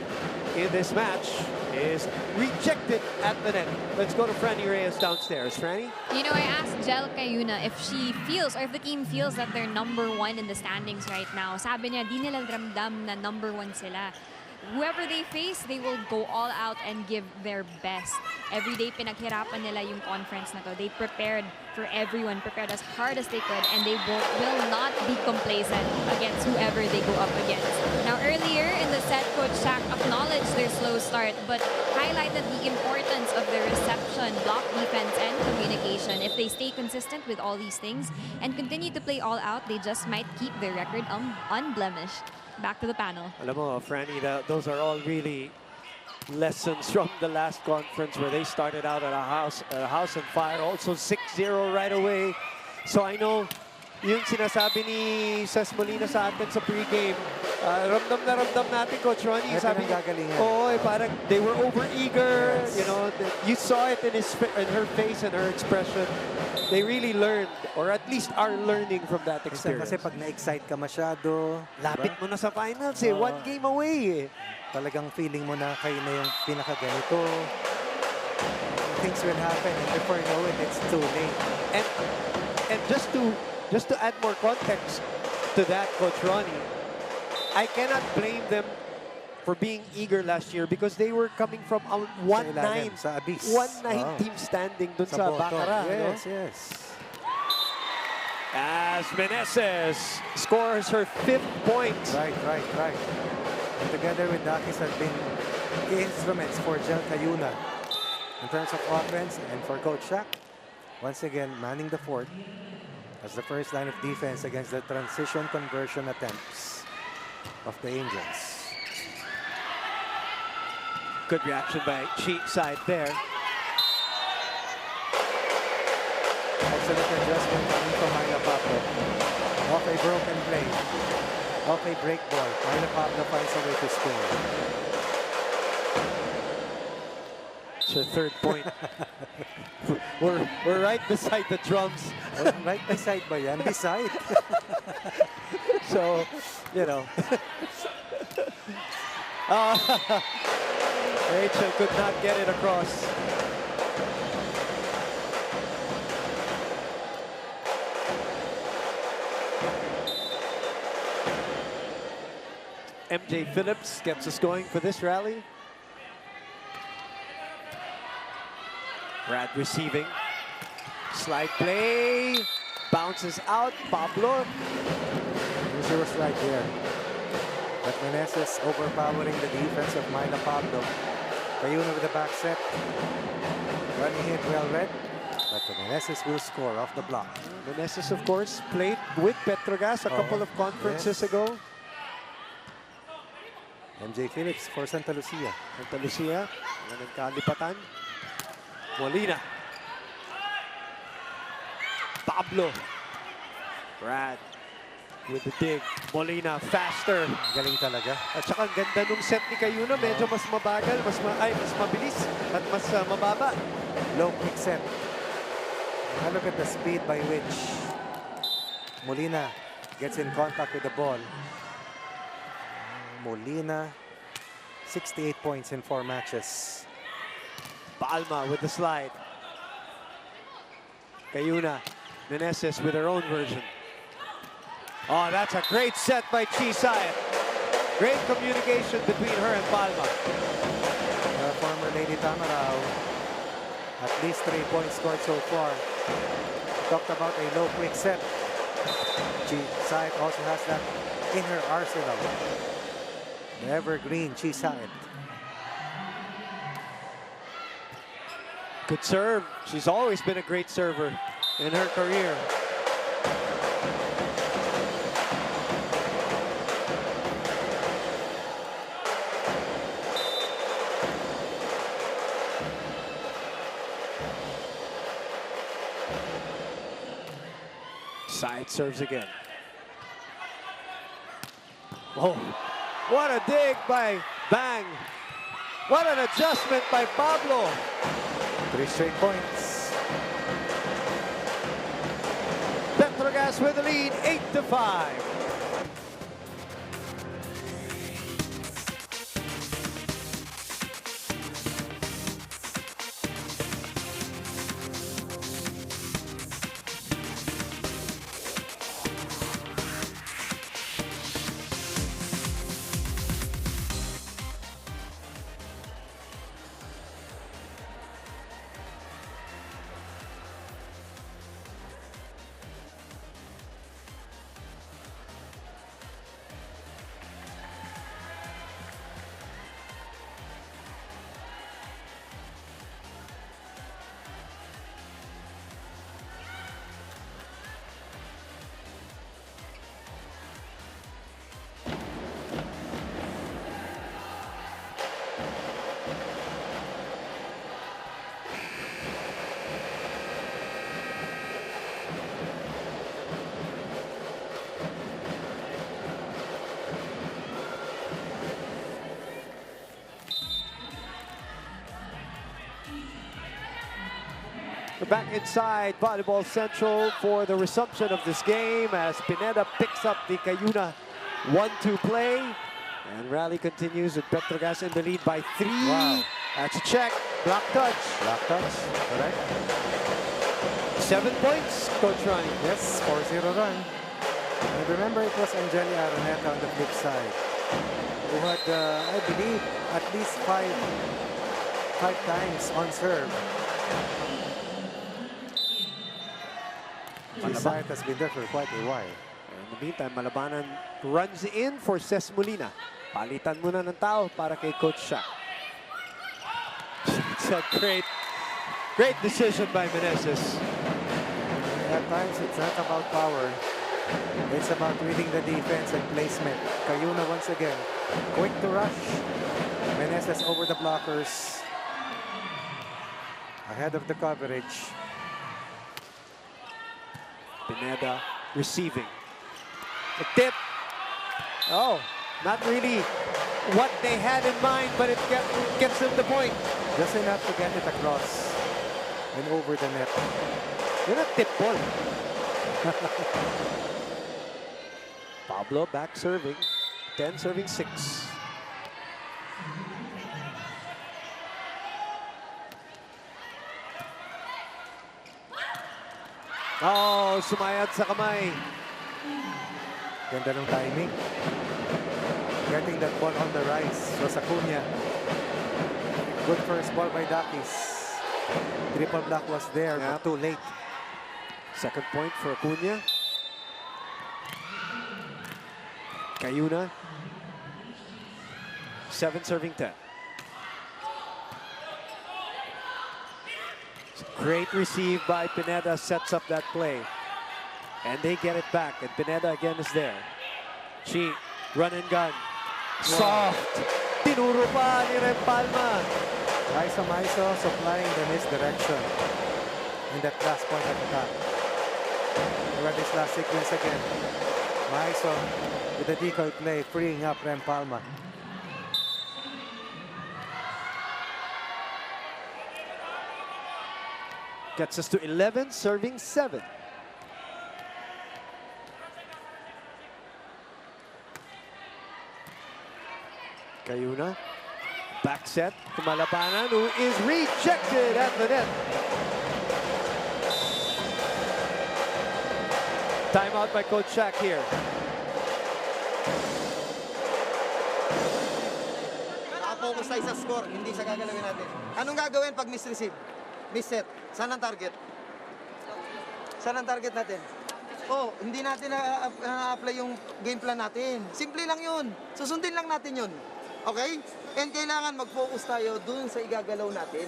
in this match, is rejected at the net. Let's go to Franny Reyes downstairs. Franny? You know, I asked Jel Cayuna if she feels, or if the team feels that they're #1 in the standings right now. Sabi niya, di nila ramdam na #1 sila. Whoever they face, they will go all out and give their best. Every day, pinaghirapan nila yung conference na to. They prepared for everyone, prepared as hard as they could, and they will not be complacent against whoever they go up against. Now, earlier in the set, Coach Shaq acknowledged their slow start, but highlighted the importance of their reception, block defense, and communication. If they stay consistent with all these things and continue to play all out, they just might keep their record unblemished. Back to the panel. Alam mo, Franny, those are all really lessons from the last conference where they started out at a house on fire, also 6-0 right away. So I know yung sinasabi ni Ces Molina sa atin sa pregame, ramdam na ramdam natin, Coach Ronnie. Sabi niya, parang they were over-eager. Yes. You know, you saw it in her face and her expression. They really learned, or at least are learning from that experience. Kasi pag na-excite ka masyado, lapit mo na sa finals eh. 1 game away eh. Talagang feeling mo na kayo na yung pinakaganito. Things will happen and before you know it, it's too late. And just to add more context to that, Coach Ronnie, I cannot blame them for being eager last year because they were coming from a 1-9 team standing dun sa Baccarat. Yes, yes. As Meneses scores her 5th point. Right. And together with Dakis have been key instruments for Jel Cayuna in terms of offense, and for Coach Shaq, once again manning the fort as the first line of defense against the transition conversion attempts of the Angels. Good reaction by Cheapside there. Excellent adjustment coming from Myla Pablo. Off a broken play. Off a break ball. Myla Pablo finds a way to score. her third point. we're right beside the drums. Right beside ba yan? Beside. So, you know. Rachel could not get it across. MJ Phillips gets us going for this rally. Brad receiving. Slide play. Bounces out. Pablo. She was right there. But Meneses overpowering the defense of Myla Pablo. Cayuna with the back set. Running hit well read. But Meneses will score off the block. Meneses, of course, played with Petrogas a couple of conferences ago. MJ Phillips for Santa Lucia. Santa Lucia, ng kalipatan. Molina. Pablo. Brad with the dig. Molina faster. Galing talaga. At saka ang ganda nung set ni Cayuna. Medyo mas mabagal, mas mabilis at mas mababa. Low quick set. And look at the speed by which Molina gets in contact with the ball. Molina, 68 points in 4 matches. Palma with the slide. Cayuna. Meneses with her own version. Oh, that's a great set by Chisay. Great communication between her and Palma. Former Lady Tamarao, at least 3 points scored so far. Talked about a low quick set. Chisay also has that in her arsenal. The evergreen Chisay. Good serve. She's always been a great server in her career. Side serves again. Oh, what a dig by Bang. What an adjustment by Pablo. 3 straight points. Petrogas with the lead, 8-5. We're back inside Volleyball Central for the resumption of this game as Pineda picks up the Cayuna 1-2 play. And rally continues with Petrogas in the lead by 3. Wow. That's a check. Block touch. Block touch, correct? 7 points, Coach Ronnie. Yes, 4-0 run. And remember, it was Angeli Araneta on the flip side, who had, I believe, at least five times on serve. Chisay has been there for quite a while. In the meantime, Malabanan runs in for Ces Molina. Palitan muna ng tao para kay Coach Shaq. It's a great decision by Meneses. At times, it's not about power. It's about reading the defense and placement. Cayuna once again, quick to rush. Meneses over the blockers. Ahead of the coverage. Pineda receiving. The tip. Oh, not really what they had in mind, but it gets them the point. Just enough to get it across and over the net. Yun ang tip ball. Pablo back serving. 10 serving 6. Oh, sumayad sa kamay. Ganda ng timing. Getting that ball on the rise. So Acuna. Good first ball by Dakis. Triple block was there, but too late. Second point for Acuna. Cayuna. 7 serving 10. Great receive by Pineda, sets up that play. And they get it back, and Pineda again is there. Chi, run and gun. Soft. Tinuro pa ni Rempalma. Maiso supplying the misdirection in that last point at the top. Look at this last sequence again. Maiso with the decoy play, freeing up Rempalma. Gets us to 11, serving 7. Cayuna, back set to Malabanan, who is rejected at the net. Timeout by Coach Shaq here. Nakapokus tayo sa score, hindi sa gagalawin natin. Anong gagawin pag misreceive? Misset. Saan ang target? Saan ang target natin? Oh, hindi natin na-apply yung game plan natin. Simple lang yun. Susundin lang natin yun. Okay? And kailangan mag-focus tayo dun sa igagalaw natin.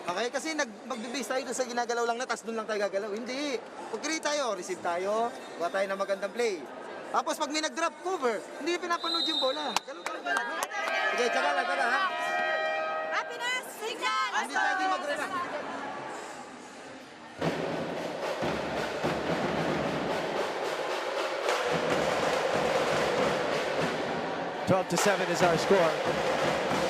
Okay? Kasi mag-base tayo dun sa ginagalaw lang na, tapos dun lang tayo gagalaw. Hindi. Pag-create tayo, receive tayo, gawa tayo ng magandang play. Tapos pag may nag-drop cover, hindi pinapanood yung bola. Ganun. Okay, tsaka lang, ha? Happiness, signal! Hindi pwede mag-relax. 12-7 is our score.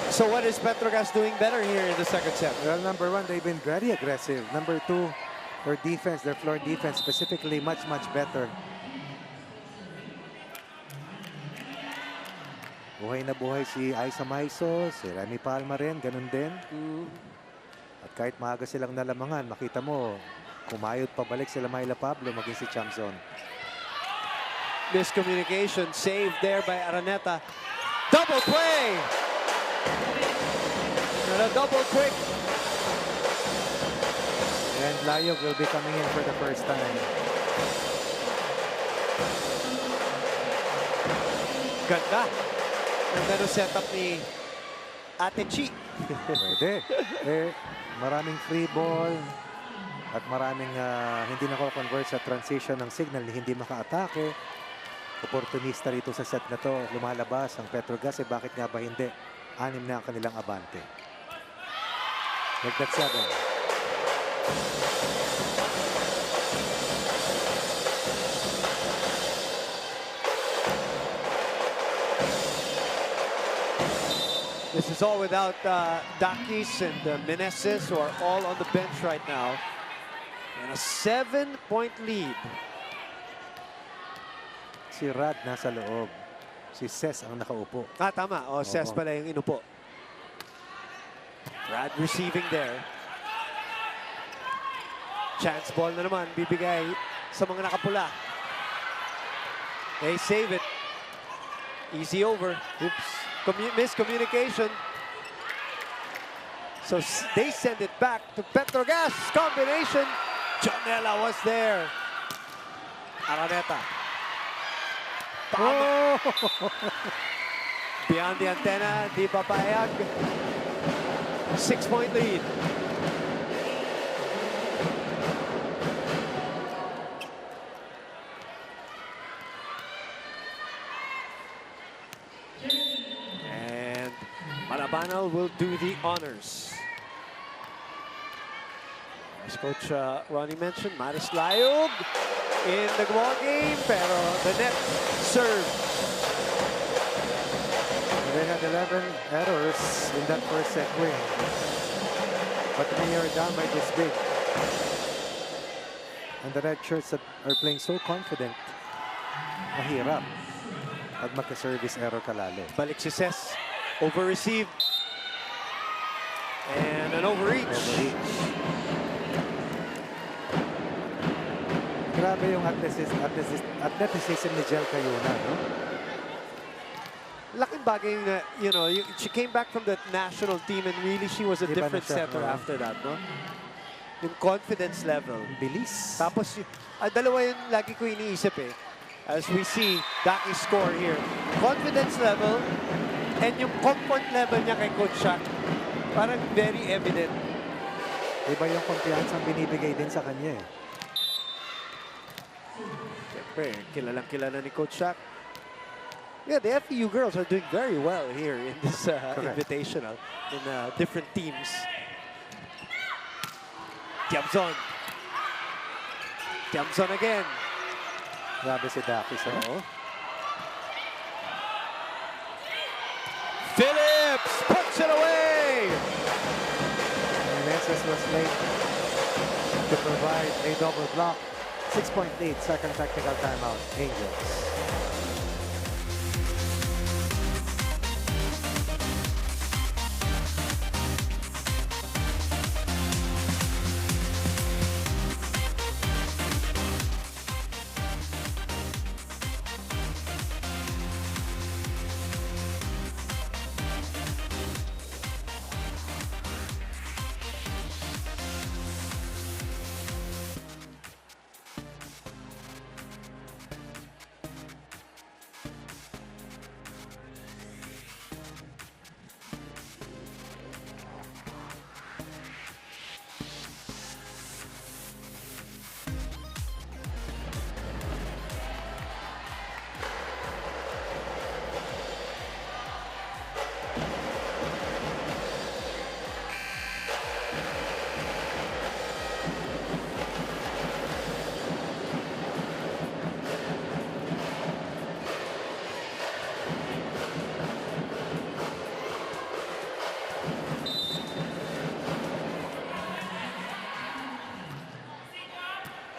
So what is Petrogas doing better here in the second set? Well, number one, they've been very aggressive. Number two, their defense, their floor defense specifically, much better. Buhay na buhay si Aiza Maiso, si Remy Palma rin, ganun din. At kahit maaga silang nalamangan, makita mo, kumayod pabalik sila Myla Pablo, maging si Chamzon. Miscommunication, saved there by Araneta. Double play! And a double quick. And Layog will be coming in for the first time. Ganda. Ganda no setup ni Ate Chi. Pwede. Maraming free ball at maraming hindi nako-convert sa transition ng signal, hindi maka-atake. Oportunista rito sa set na to. Lumalabas ang Petrogas. Bakit nga ba hindi? 6 na ang kanilang abante. Like that 7. This is all without Dakis and Meneses, who are all on the bench right now. And a 7-point lead. Si Rad nasa loob. Si Ses ang nakaupo. Tama. Ses pala yung inupo. Rad receiving there. Chance ball na naman. Bibigay sa mga nakapula. They save it. Easy over. Oops. Miscommunication. So they send it back to Petrogas. Combination. Janela was there. Araneta. Oh! Beyond the antenna, di papayag. 6-point lead. And Malabanal will do the honors. As Coach Ronnie mentioned, Maris Layog in the ball game, pero the net serve. They had 11 errors in that first set win. But when you're down by this big, and the red shirts that are playing so confident, mahirap pag magka-service error kalalo. Balik si Ses. Over-received. And an overreach. Grabe yung athleticism ni Jel Cayuna, no? Laking bagay na, you know, she came back from the national team and really she was a Iba na different siya, setter no? after that, no? Yung confidence level. Bilis. Tapos, dalawa yung lagi ko iniisip eh. As we see, Daki's score here. Confidence level and yung comfort level niya kay Coach Shaq. Parang very evident. Iba yung kumpiyansang binibigay din sa kanya, eh. Siyempre, kilalang-kilala ni Coach Shaq. Yeah, the FEU girls are doing very well here in this invitational in different teams. Tiamzon. Tiamzon again. Grabe si Daki sa Phillips puts it away. Meneses was late to provide a double block. 6.8 second technical timeout. Angels.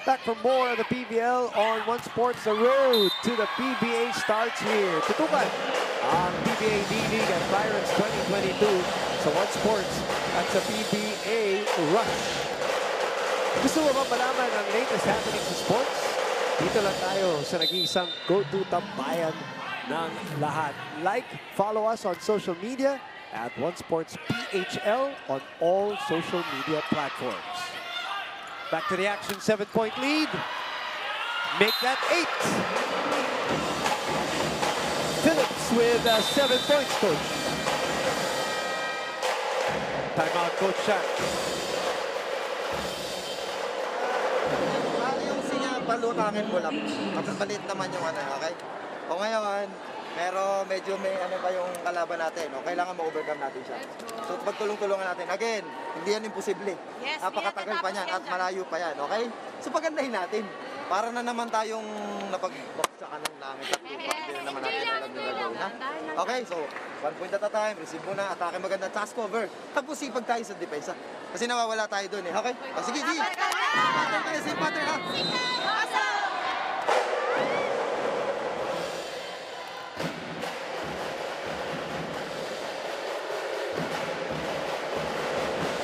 Back for more of the PVL on One Sports. The road to the PBA starts here. Tutukan ang PBA D-League at Byron's 2022 sa One Sports at sa PBA Rush. Gusto mo ba malaman ang latest happening sa sports? Dito lang tayo sa nag-iisang go-to tambayan ng lahat. Like, follow us on social media at One Sports PHL on all social media platforms. Back to the action, 7-point lead. Make that 8. Phillips with 7 points, Coach. Timeout, Coach Shaq. Yung palutangin mo lang. Maliit naman yung okay? O ngayon, pero medyo may pa yung kalaban natin. O, kailangan ma-overcome natin siya. So, pagtulong-tulungan natin. Again, hindi yan imposible. Yes, napakatagal pa yan at malayo pa yan. Okay? So, pagandahin natin. Para na naman tayong napagbaksakan ng langit at lupa. Hindi na naman natin alam yung gagawin. Ha? Okay, so, 1 point at a time. Receive muna. Atake maganda. Task cover. Tapos sipag tayo sa depensa. Kasi nawawala tayo dun eh. Okay? O, sige, di. Pattern tayo. Same pattern ha.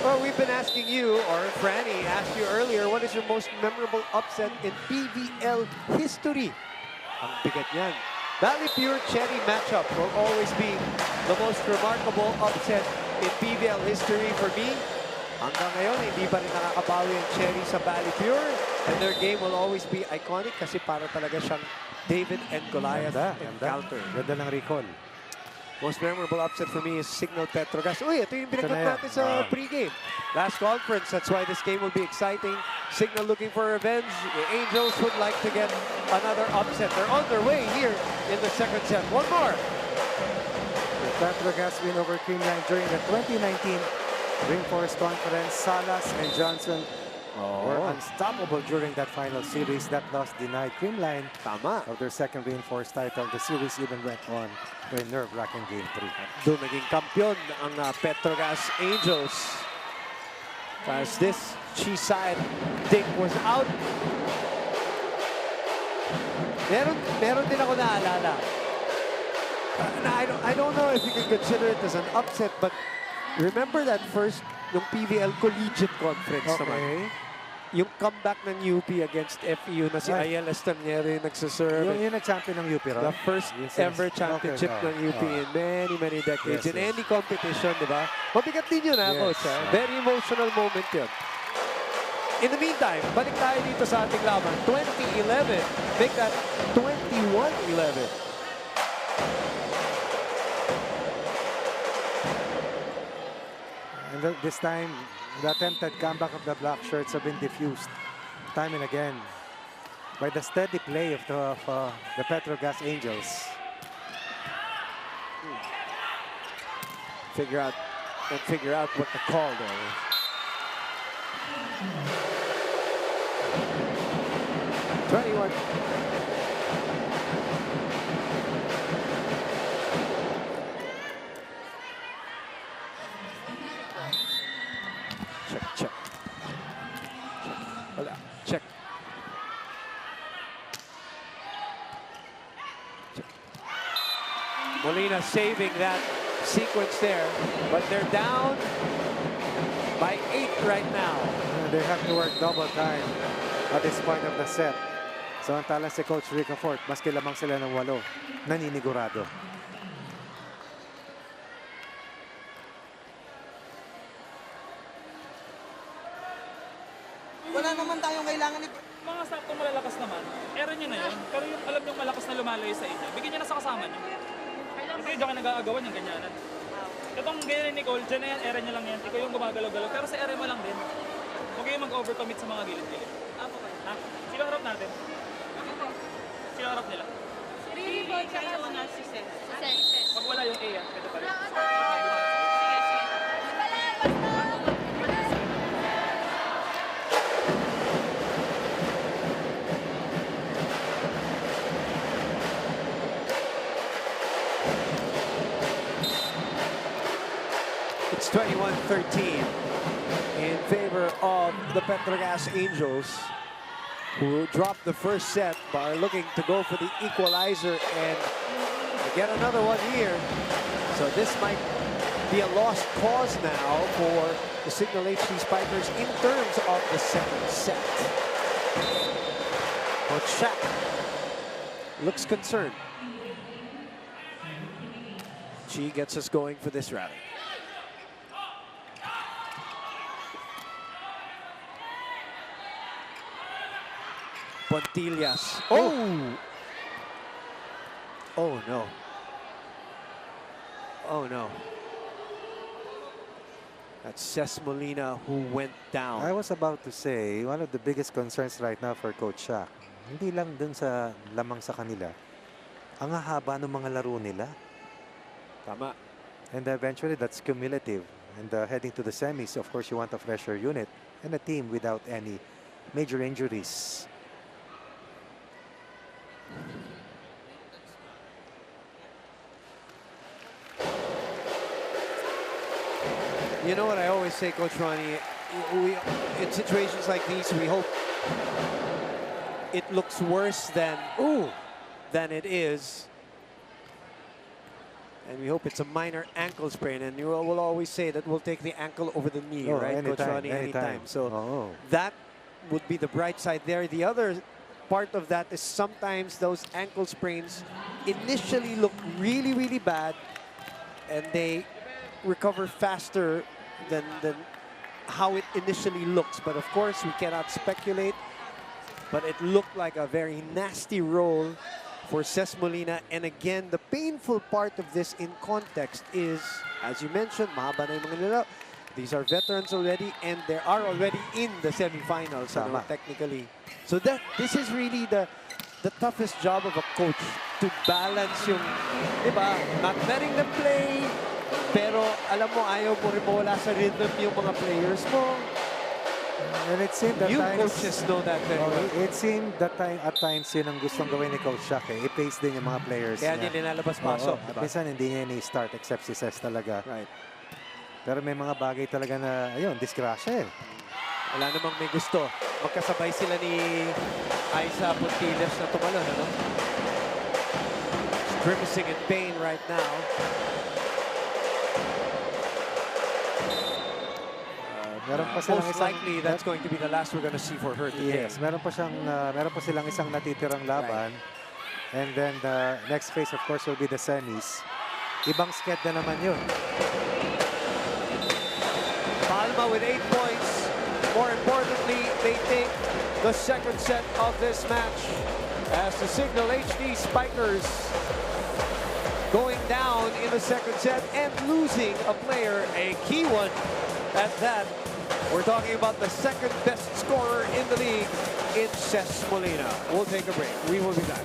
Well, we've been asking you, or Franny asked you earlier, what is your most memorable upset in PVL history? Ang bigat niyan. Valley Pure Cherry matchup will always be the most remarkable upset in PVL history for me. Hanggang ngayon, hindi pa rin nakakabawi ang Cherry sa Valley Pure. And their game will always be iconic kasi para talaga siyang David and Goliath encounter. Ganda ng recall. Most memorable upset for me is Signal PETRO GAZZ. Uy, ito yung binagkat natin sa pregame. Last conference, that's why this game will be exciting. Signal looking for revenge. The Angels would like to get another upset. They're on their way here in the second set. One more. The PETRO GAZZ win over Creamline during the 2019 Ring Force Conference. Salas and Johnson were unstoppable during that final series. That loss denied Creamline of their second Ring Force title. The series even went on Very nerve-wracking game 3. Doon naging kampiyon ang PETRO GAZZ Angels. As this Chi-side dink was out. Meron din ako naalala. I don't know if you can consider it as an upset, but remember that first yung PVL Collegiate Conference naman. Yung comeback ng UP against FEU na si Ayel Estaniero yung nagsaserve. Yung nag-champion ng UP, right? The first ever championship ng UP in many decades. In any competition, di ba? Mabigat din yun, Coach. Very emotional moment yun. In the meantime, balik tayo dito sa ating laban. 2011. Make that 21-11. And this time, the attempted comeback of the black shirts have been diffused time and again by the steady play of the PETRO GAZZ Angels. Figure out what the call there is. Check. Wala. Check. Molina saving that sequence there, but they're down by 8 right now. They have to work double time at this point of the set. Samantala si Coach Ricafort, maski lamang sila ng 8, naninigurado. Wala naman tayong kailangan ni... Mga saktong malalakas naman, error nyo na yun. Pero yung alam nyo malakas na lumalayo sa inyo, bigyan nyo na sa kasama nyo. Hindi dyan kayo nag-aagawan yung ganyanan. Itong ganyan ni Nicole, dyan na yan, error nyo lang yan. Ikaw yung gumagalaw-galaw, pero sa error mo lang din. Huwag kayong mag-overcommit sa mga gilid-gilid. Ha? Sino harap natin? Sino harap nila? Riri po, kayo na si Seth. Pag wala yung A, pwede pa rin. It's 21-13 in favor of the PETRO GAZZ Angels, who dropped the first set but are looking to go for the equalizer and get another one here. So this might be a lost cause now for the Signal HD Spikers in terms of the second set. But Shaq looks concerned. Chi gets us going for this rally. Pontillas. Oh! Oh no. Oh no. That's Ces Molina who went down. I was about to say, one of the biggest concerns right now for Coach Shaq, hindi lang dun sa lamang sa kanila, ang haba ng mga laro nila. Tama. And eventually that's cumulative. And heading to the semis, of course, you want a fresher unit and a team without any major injuries. You know what I always say, Coach Ronnie, in situations like these, we hope it looks worse than it is. And we hope it's a minor ankle sprain. And you will always say that we'll take the ankle over the knee, right, anytime, Coach Ronnie? Anytime. So that would be the bright side there. The other part of that is sometimes those ankle sprains initially look really, really bad, and they recover faster than how it initially looks. But of course, we cannot speculate. But it looked like a very nasty roll for Ces Molina. And again, the painful part of this in context is, as you mentioned, mahaba na yung mga nila. These are veterans already, and they are already in the semifinals, technically. So this is really the toughest job of a coach, to balance yung, diba, not letting them play, pero alam mo, ayaw mo rin mawala sa rhythm yung mga players mo. And it seemed that You times, coaches know that very well. it seemed that at times yun ang gustong gawin ni Coach Shaq eh. I-pace din yung mga players Kaya niya. niya nilalabas-pasok. At minsan hindi niya ni-start except si Cesc talaga. Right. Pero may mga bagay talaga na, ayun, disgrasya eh. Wala namang may gusto. Magkasabay sila ni Aiza Puntiles na tumalon, ano? Grimacing in pain right now. Meron pa silang Most likely, that's going to be the last we're going to see for her today. Yes, meron pa silang isang natitirang laban. And then the next phase, of course, will be the semis. Ibang sked na naman yun. Palma with 8 points. More importantly, they take the second set of this match as the Signal HD Spikers going down in the second set and losing a player, a key one at that. We're talking about the second best scorer in the league in Cesc Molina. We'll take a break. We will be back.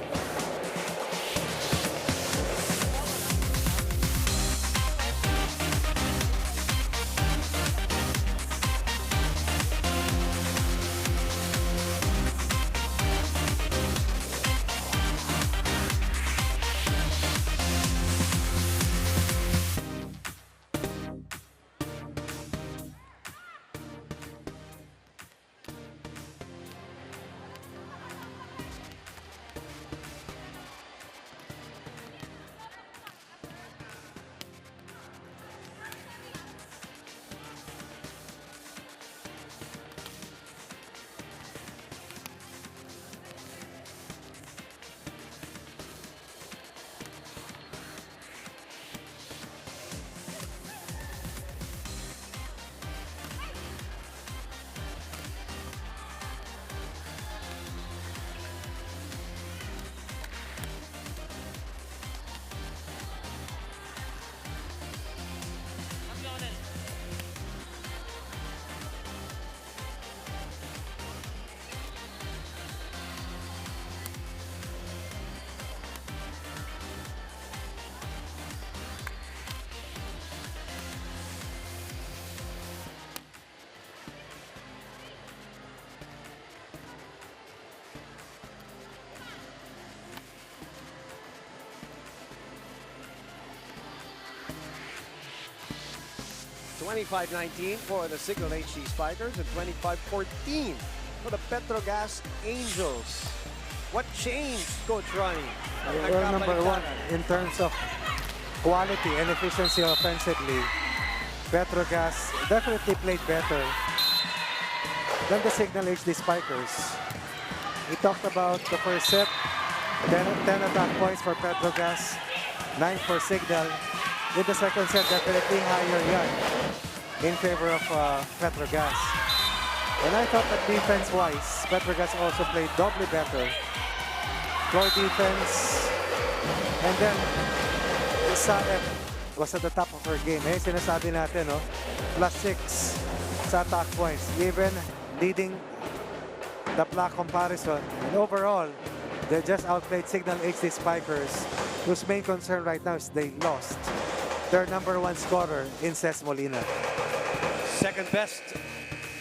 $25-19 for the Signal HD Spikers and $25-14 for the PETRO GAZZ Angels. What changed, Coach Ronnie? Well, number one, in terms of quality and efficiency offensively, PETRO GAZZ definitely played better than the Signal HD Spikers. We talked about the first set, 10 attack points for PETRO GAZZ, 9 for Signal. In the second set, definitely higher yan in favor of PETRO GAZZ. And I thought that defense-wise, PETRO GAZZ also played doubly better. Floor defense, and then Saep was at the top of her game. Eh, sinasabi natin, no? +6 sa attack points, even leading the block comparison. And overall, they just outplayed Signal HD Spikers, whose main concern right now is they lost their #1 scorer in Cesc Molina. Second best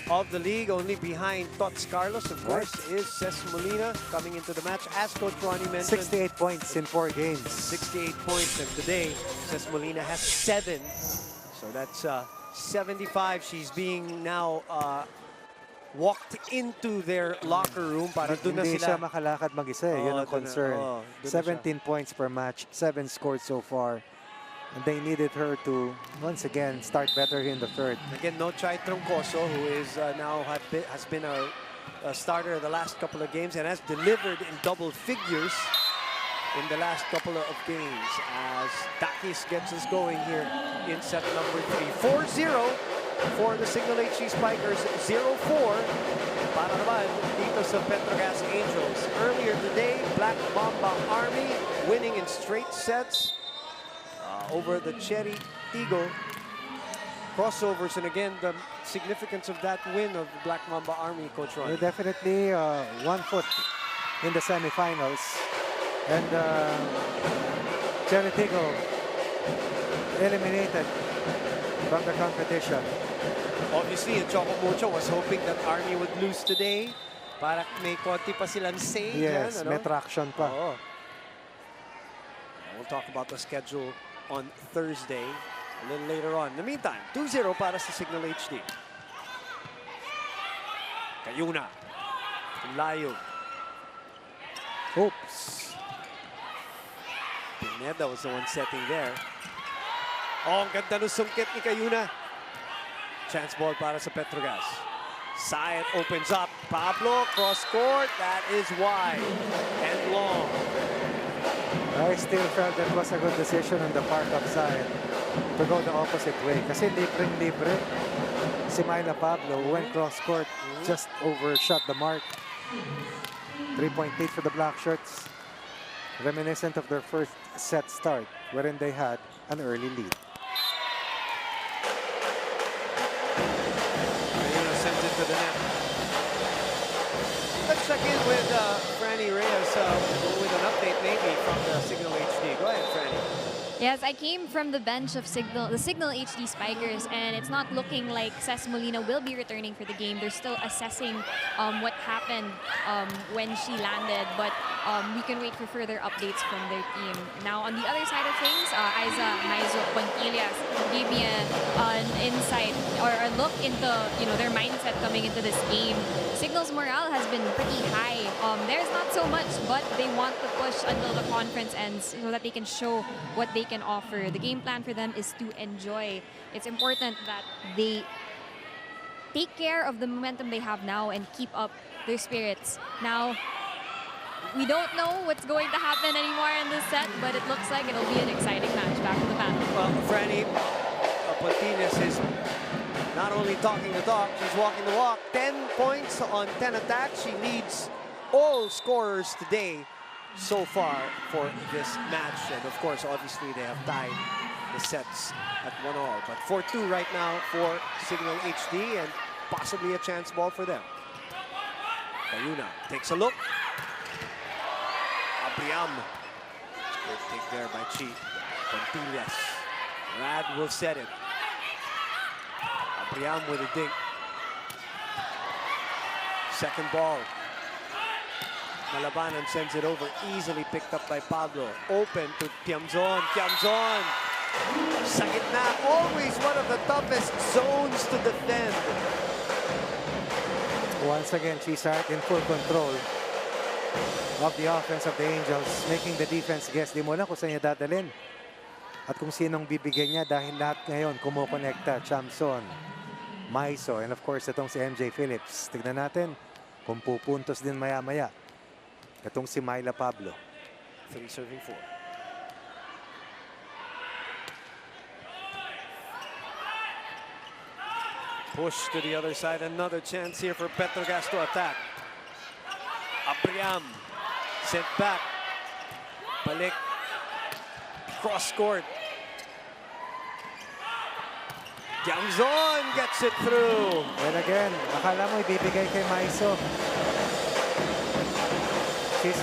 of the league, only behind Tots Carlos, of course, is Cesc Molina coming into the match. As Coach Ronnie mentioned, 68 points in 4 games. 68 points, and today Cesc Molina has 7. So that's 75. She's being now walked into their locker room para doon na Hindi sila siya makalakad mag-isa. Yun ang concern. 17 points per match, 7 scored so far. And they needed her to, once again, start better in the third. Again, no Chai Troncoso, who is now has been a starter the last couple of games and has delivered in double figures in the last couple of games as Dakis gets us going here in set number 3. 4-0 for the Signal HD Spikers, 0-4 para naman dito sa PETRO GAZZ Angels. Earlier today, Black Mamba Army winning in straight sets over the Cherry Eagle. Crossovers, and again, the significance of that win of the Black Mamba Army, Coach Ron. Definitely 1 foot in the semifinals. And Cherry Eagle eliminated from the competition. Obviously, Choco Mucho was hoping that Army would lose today para may konti pa silang say Yes, dyan, may traction pa. Oo. We'll talk about the schedule on Thursday a little later on. In the meantime, 2-0 para sa Signal HD. Kayuna. Layo. Oops. Pineda was the one setting there. Oh, ang ganda ng sungkit ni Kayuna. Chance ball para sa Petrogas. Sayat opens up. Pablo, cross court. That is wide and long. I still felt that was a good decision on the part of Sayat to go the opposite way. Kasi libreng-libre. Si Myla Pablo went cross court, just overshot the mark. 3-point lead for the Black Shirts. Reminiscent of their first set start, wherein they had an early lead. Sends it to the net. Let's check in with Franny Reyes with an update maybe from the Signal HD. Go ahead, Franny. Yes, I came from the bench of the Signal HD Spikers, and it's not looking like Cesc Molina will be returning for the game. They're still assessing what happened when she landed, but we can wait for further updates from their team. Now, on the other side of things, Aiza Maizo Quintillas gave me an insight or a look into their mindset coming into this game. Signal's morale has been pretty high. There's not so much, but they want to push until the conference ends so that they can show what they can offer. The game plan for them is to enjoy. It's important that they take care of the momentum they have now and keep up their spirits. Now, we don't know what's going to happen anymore in this set, but it looks like it'll be an exciting match. Back to the panel. Well, Franny Pontinas is not only talking the talk, she's walking the walk. 10 points on 10 attacks. She leads all scorers today so far for this match. And of course, obviously, they have tied the sets at 1-1. But 4-2 right now for Signal HD and possibly a chance ball for them. Kayuna takes a look. Abriam. Good take there by Chi. Pontillas. Rad will set it. Abriam with a dink. Second ball. Malabanan sends it over, easily picked up by Pablo. Open to Tiamzon. Tiamzon! Sa gitna, always one of the toughest zones to defend. Once again, she's in full control of the offense of the Angels, making the defense guess di mo na kung saan niya dadalhin. At kung sinong bibigyan niya dahil lahat ngayon kumukonekta. Chamson, Maiso, and of course itong si MJ Phillips. Tignan natin kung pupuntos din maya-maya. Itong si Myla Pablo. 3 serving 4. Push to the other side. Another chance here for Petrogas to attack. Abriam sent back. Balik. Cross court. Tiamzon gets it through. And again, akala mo ibibigay kay Maiso. She's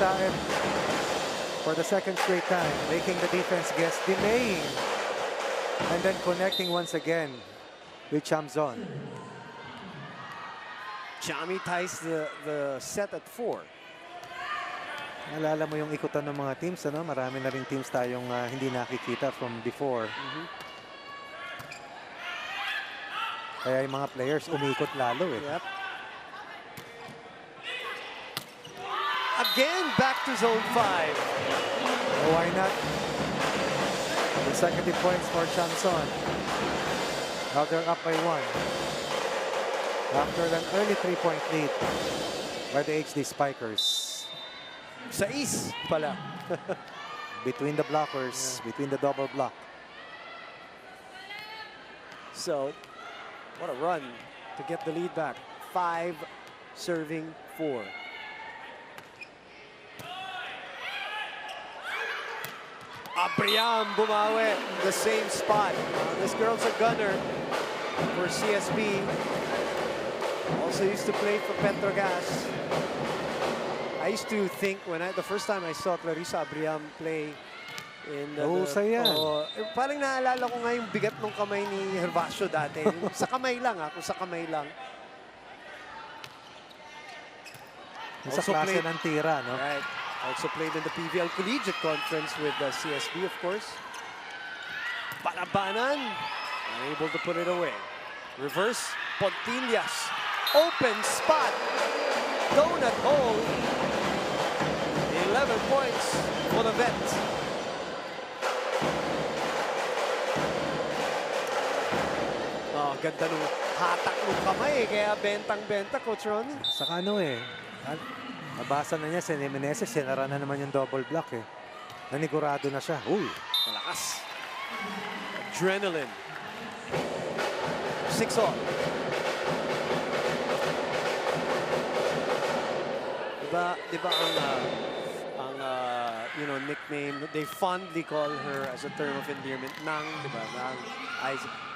for the second straight time, making the defense guess, delaying, and then connecting once again with Chamzon. Chami ties the set at 4. Alala mo yung ikutan ng mga teams, ano? Marami na ring teams tayong hindi nakikita from before. Kaya yung mga players umikot lalo eh. Yep. Again, back to zone 5. Oh, why not? Consecutive points for Chamson. Now they're up by 1. After an early 3-point lead by the HD Spikers. 6 pala. Between the blockers, between the double block. So, what a run to get the lead back. 5 serving 4. Abriam bumawi, the same spot. This girl's a gunner for CSB. Also used to play for Petrogas. I used to think the first time I saw Clarissa Abriam play Husay yan. Parang naalala ko nga yung bigat ng kamay ni Gervasio dati. Sa kamay lang, kung sa kamay lang. Sa klase ng tira, no? Right. Also played in the PVL Collegiate Conference with CSB, of course. Palabanan. Unable to put it away. Reverse. Pontillas. Open spot. Donut hole. 11 points for the vet. Ganda nung hatak ng kamay. Kaya bentang-benta, Coach Ronnie. Saka nabasa na niya si Jimenez, sinara na naman yung double block eh. Nanigurado na siya. Uy! Malakas. Adrenaline. 6-all. Diba ang nickname, they fondly call her as a term of endearment, Nang, diba? Nang.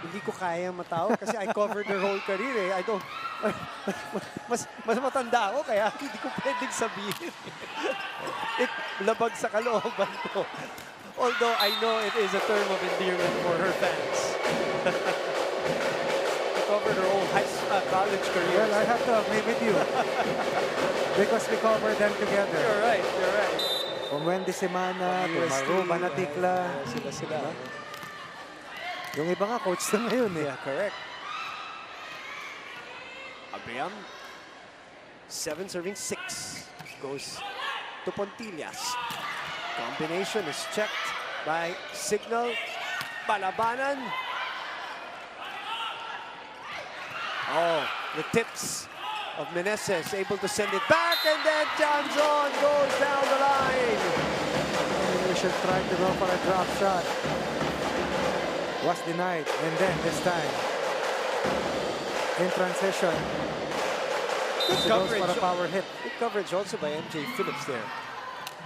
Hindi ko kaya matawag kasi I covered her whole career eh. I don't, mas matanda ako kaya hindi ko pwedeng sabihin. Labag sa kalooban ko. Although I know it is a term of endearment for her fans. I covered her whole college career. Well, I have to agree with you. Because we covered them together. You're right, you're right. From Wendy Semana to Maru Manatikla. Sila. Yung iba nga, coach na ngayon eh. Yeah, correct. Abriam. 7 serving 6. Goes to Pontillas. Combination is checked by Signal. Palabanan. Oh, the tips of Meneses, able to send it back, and then Johnson goes down the line. We should try to go for a drop shot. Was denied, and then this time, in transition, she goes for a power hit. Good coverage also by MJ Phillips there,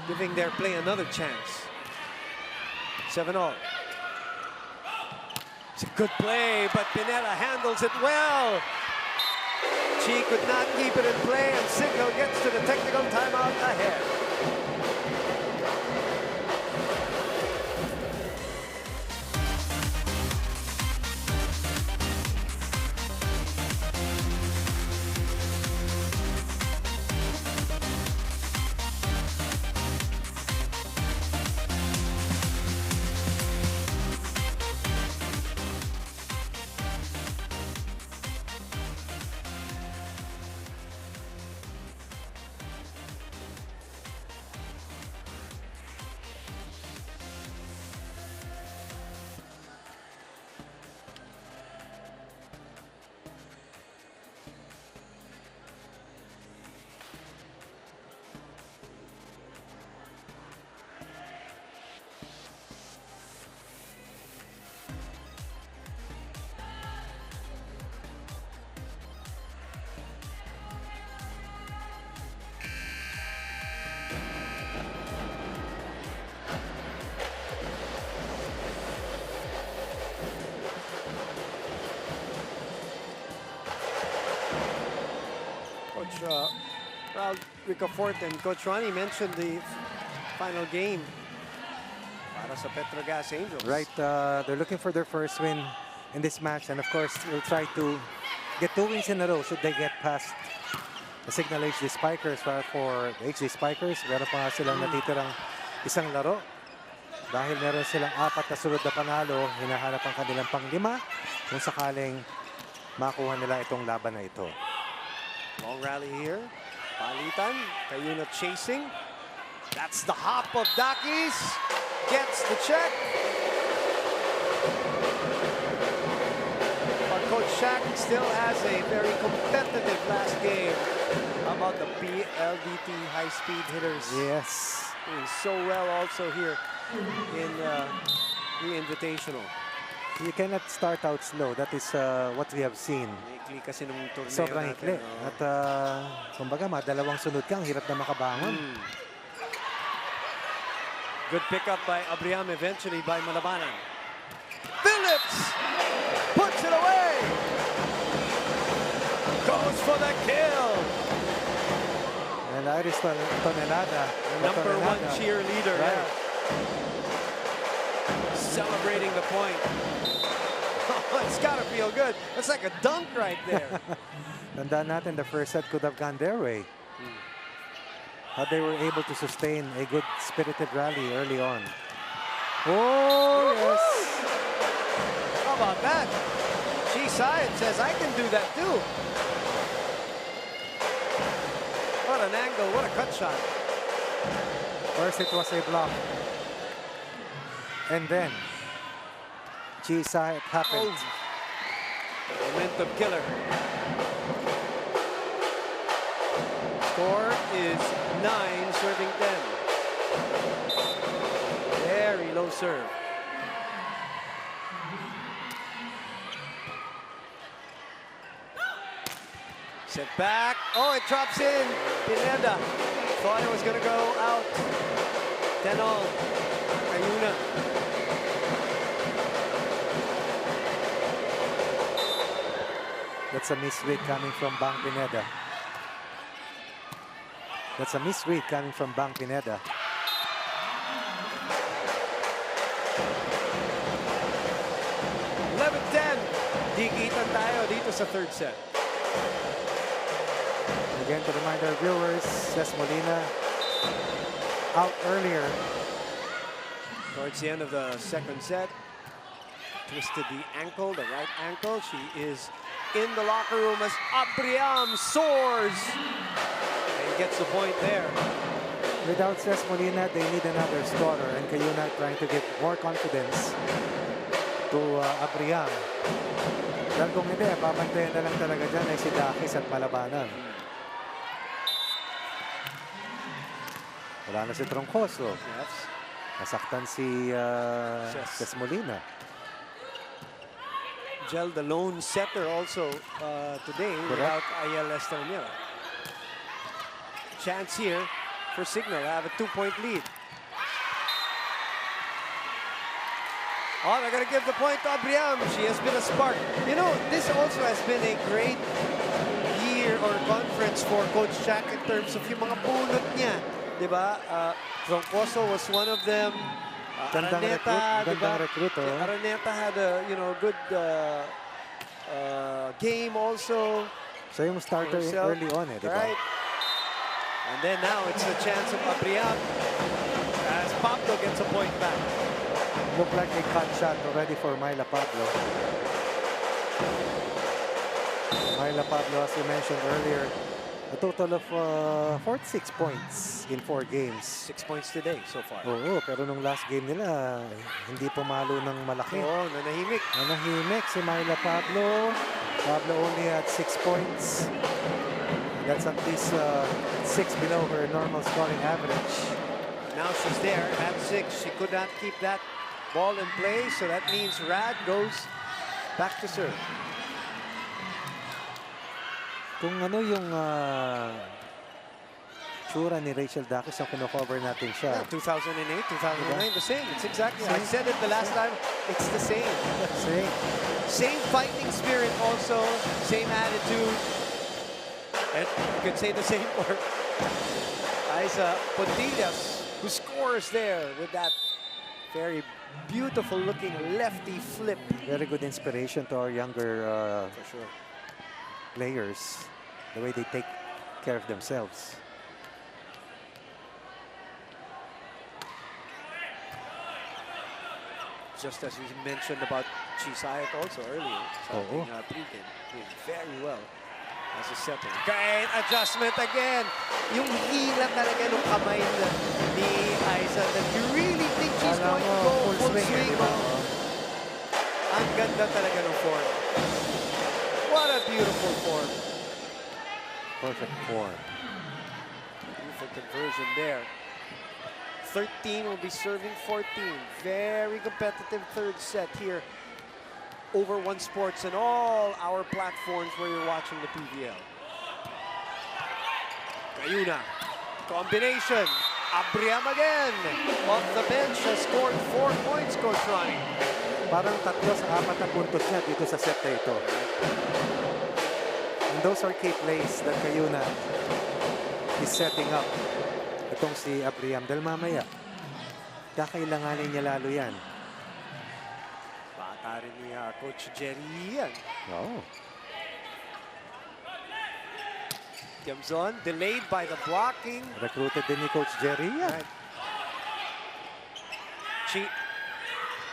giving their play another chance. 7-all. It's a good play, but Pineda handles it well. She could not keep it in play, and Signal gets to the technical timeout ahead. Raul Ricafort and Coach Ronnie mentioned the final game para sa PETRO GAZZ Angels. Right, they're looking for their first win in this match, and of course, they'll try to get 2 wins in a row should they get past the Signal HD Spikers. For the HD Spikers, meron pa silang natitirang isang laro. Dahil meron silang 4 na sunod na panalo, hinahanap ang kanilang pang-5 kung sakaling makuha nila itong laban na ito. Long rally here. Palitan. Cayuna chasing. That's the hop of Dakis. Gets the check. But Coach Shaq still has a very competitive last game. How about the PLDT high-speed hitters? Yes. Doing so well also here in the Invitational. You cannot start out slow. That is what we have seen. Ikli kasi nung torneo Sobrang ikli. natin. At kumbaga, dalawang sunod ka, ang hirap na makabangon. Good pickup by Abriam, eventually by Malabanan. Phillips puts it away. Goes for the kill. And Iris Tonelada. Number 1 cheerleader. Right. celebrating the point. It's gotta feel good. That's like a dunk right there. Tandaan natin, the first set could have gone their way. How they were able to sustain a good spirited rally early on. Oh, yes. How about that? G-Side says, I can do that too. What an angle, what a cut shot. First it was a block. And then, G-Side happened. Momentum killer. Score is 9, serving 10. Very low serve. Set back. Oh, it drops in. Pineda thought it was going to go out. 10 all. Ayuna. That's a misread coming from Bang Pineda. That's a misread coming from Bang Pineda. Dikitan tayo dito sa third set. Again, to remind our viewers, Ces Molina out earlier. Towards the end of the second set, twisted the ankle, the right ankle. She is in the locker room as Abriam soars and gets the point there. Without Ces Molina, they need another scorer, and Cayuna trying to give more confidence to Abriam. Dahil kung hindi, papantayan na lang talaga dyan ay si Dakis at Malabanan. Wala na si Troncoso. Yes. Nasaktan si Ces Molina. Gel, the lone setter also today. Without Ayel Estraniera. Chance here for Signal. Have a 2-point lead. Oh, they're going to give the point to Abriam. She has been a spark. You know, this also has been a great year or conference for Coach Jack in terms of yung mga bunot niya. Diba? Troncoso was one of them. Araneta, Araneta had a good game also. So yung starter early on, diba? Right. And then now it's the chance of Abriam as Pablo gets a point back. Looked like a cut shot already for Myla Pablo. Myla Pablo, as you mentioned earlier, a total of 46 points in 4 games. 6 points today so far. Oo, pero nung last game nila, hindi pumalo ng malaki. Oo, nanahimik. Nanahimik si Myla Pablo. Pablo only had 6 points. That's at least 6 below her normal scoring average. Now she's there at 6. She could not keep that ball in play, so that means Rad goes back to serve. Kung ano yung tsura ni Rachel Dakis ang kino-cover natin siya. Yeah, 2008, 2009, the same. It's exactly. I said it the last time. It's the same. Same fighting spirit also. Same attitude. And you could say the same for Aiza Pontillas, who scores there with that very beautiful looking lefty flip. Very good inspiration to our younger for sure players, the way they take care of themselves. Just as we mentioned about Chisayat also earlier, pregame, did very well as a setter. Great adjustment again. Yung hila talaga ng kamay ni Aiza that you really think she's going to go full swing. Ang ganda talaga ng form. What a beautiful form. Perfect form. Beautiful conversion there. 13 will be serving 14. Very competitive third set here over One Sports and all our platforms where you're watching the PVL. Cayuna. Combination. Abriam again. Off the bench has scored 4 points, Coach Ronnie. Parang 3 sa 4 na puntos niya dito sa set na ito. And those are key plays that Cayuna is setting up. Itong si Abriam. Dahil mamaya, kakailanganin niya lalo yan. Maaari ni Coach Jerry yan. Oh. Tiamzon, delayed by the blocking. Recruited din ni Coach Jerry. Right.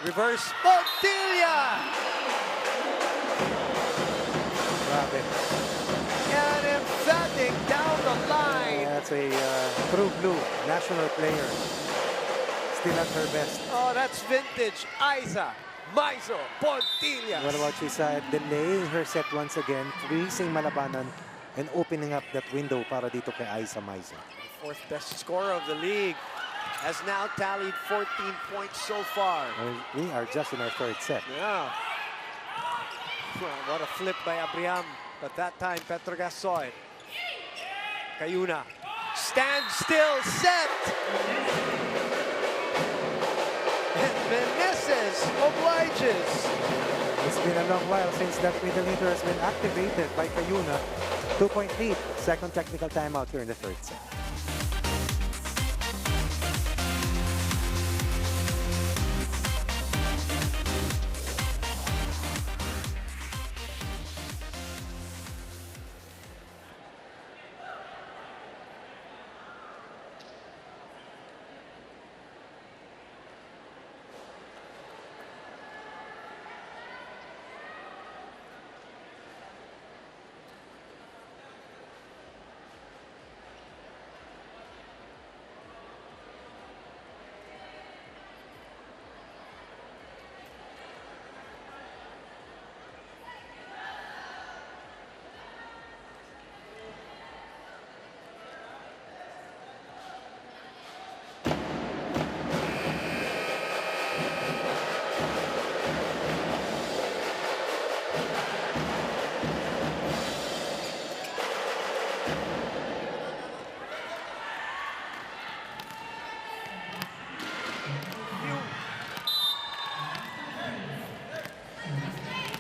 Reverse, Montilla! Grabe. And emphatic down the line. That's a true blue national player. Still at her best. Oh, that's vintage Aiza Maizo Montilla. What about she's delaying her set once again, freezing malabanan and opening up that window para dito kay Aiza Maizo. Fourth best scorer of the league. Has now tallied 14 points so far. We are just in our third set. Yeah. Well, what a flip by Abriam. But that time, Petrogas saw it. Cayuna. Stand still, set! And Meneses obliges. It's been a long while since that middle hitter has been activated by Cayuna. 2-point lead. Second technical timeout here in the third set.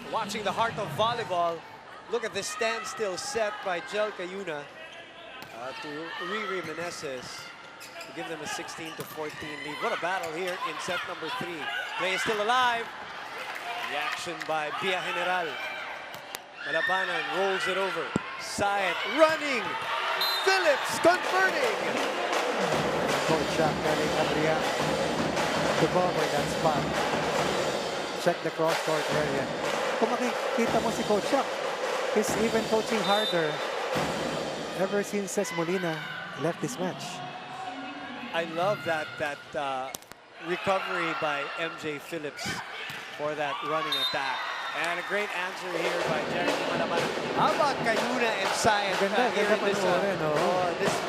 Watching the heart of volleyball. Look at this standstill set by Jel Cayuna to Riri Meneses to give them a 16-14 lead. What a battle here in set number 3. Play is still alive. Reaction by Bia General. Malabanan rolls it over. Sayed running. Phillips converting. Coach Jack telling Abriam to cover that spot. Check the cross-court area. Kung makikita mo si Coach Jack, he's even coaching harder ever since Cez Molina left this match. I love that recovery by MJ Phillips for that running attack. And a great answer here by Jeremy Malabanan. How about Cayuna and Sayed here in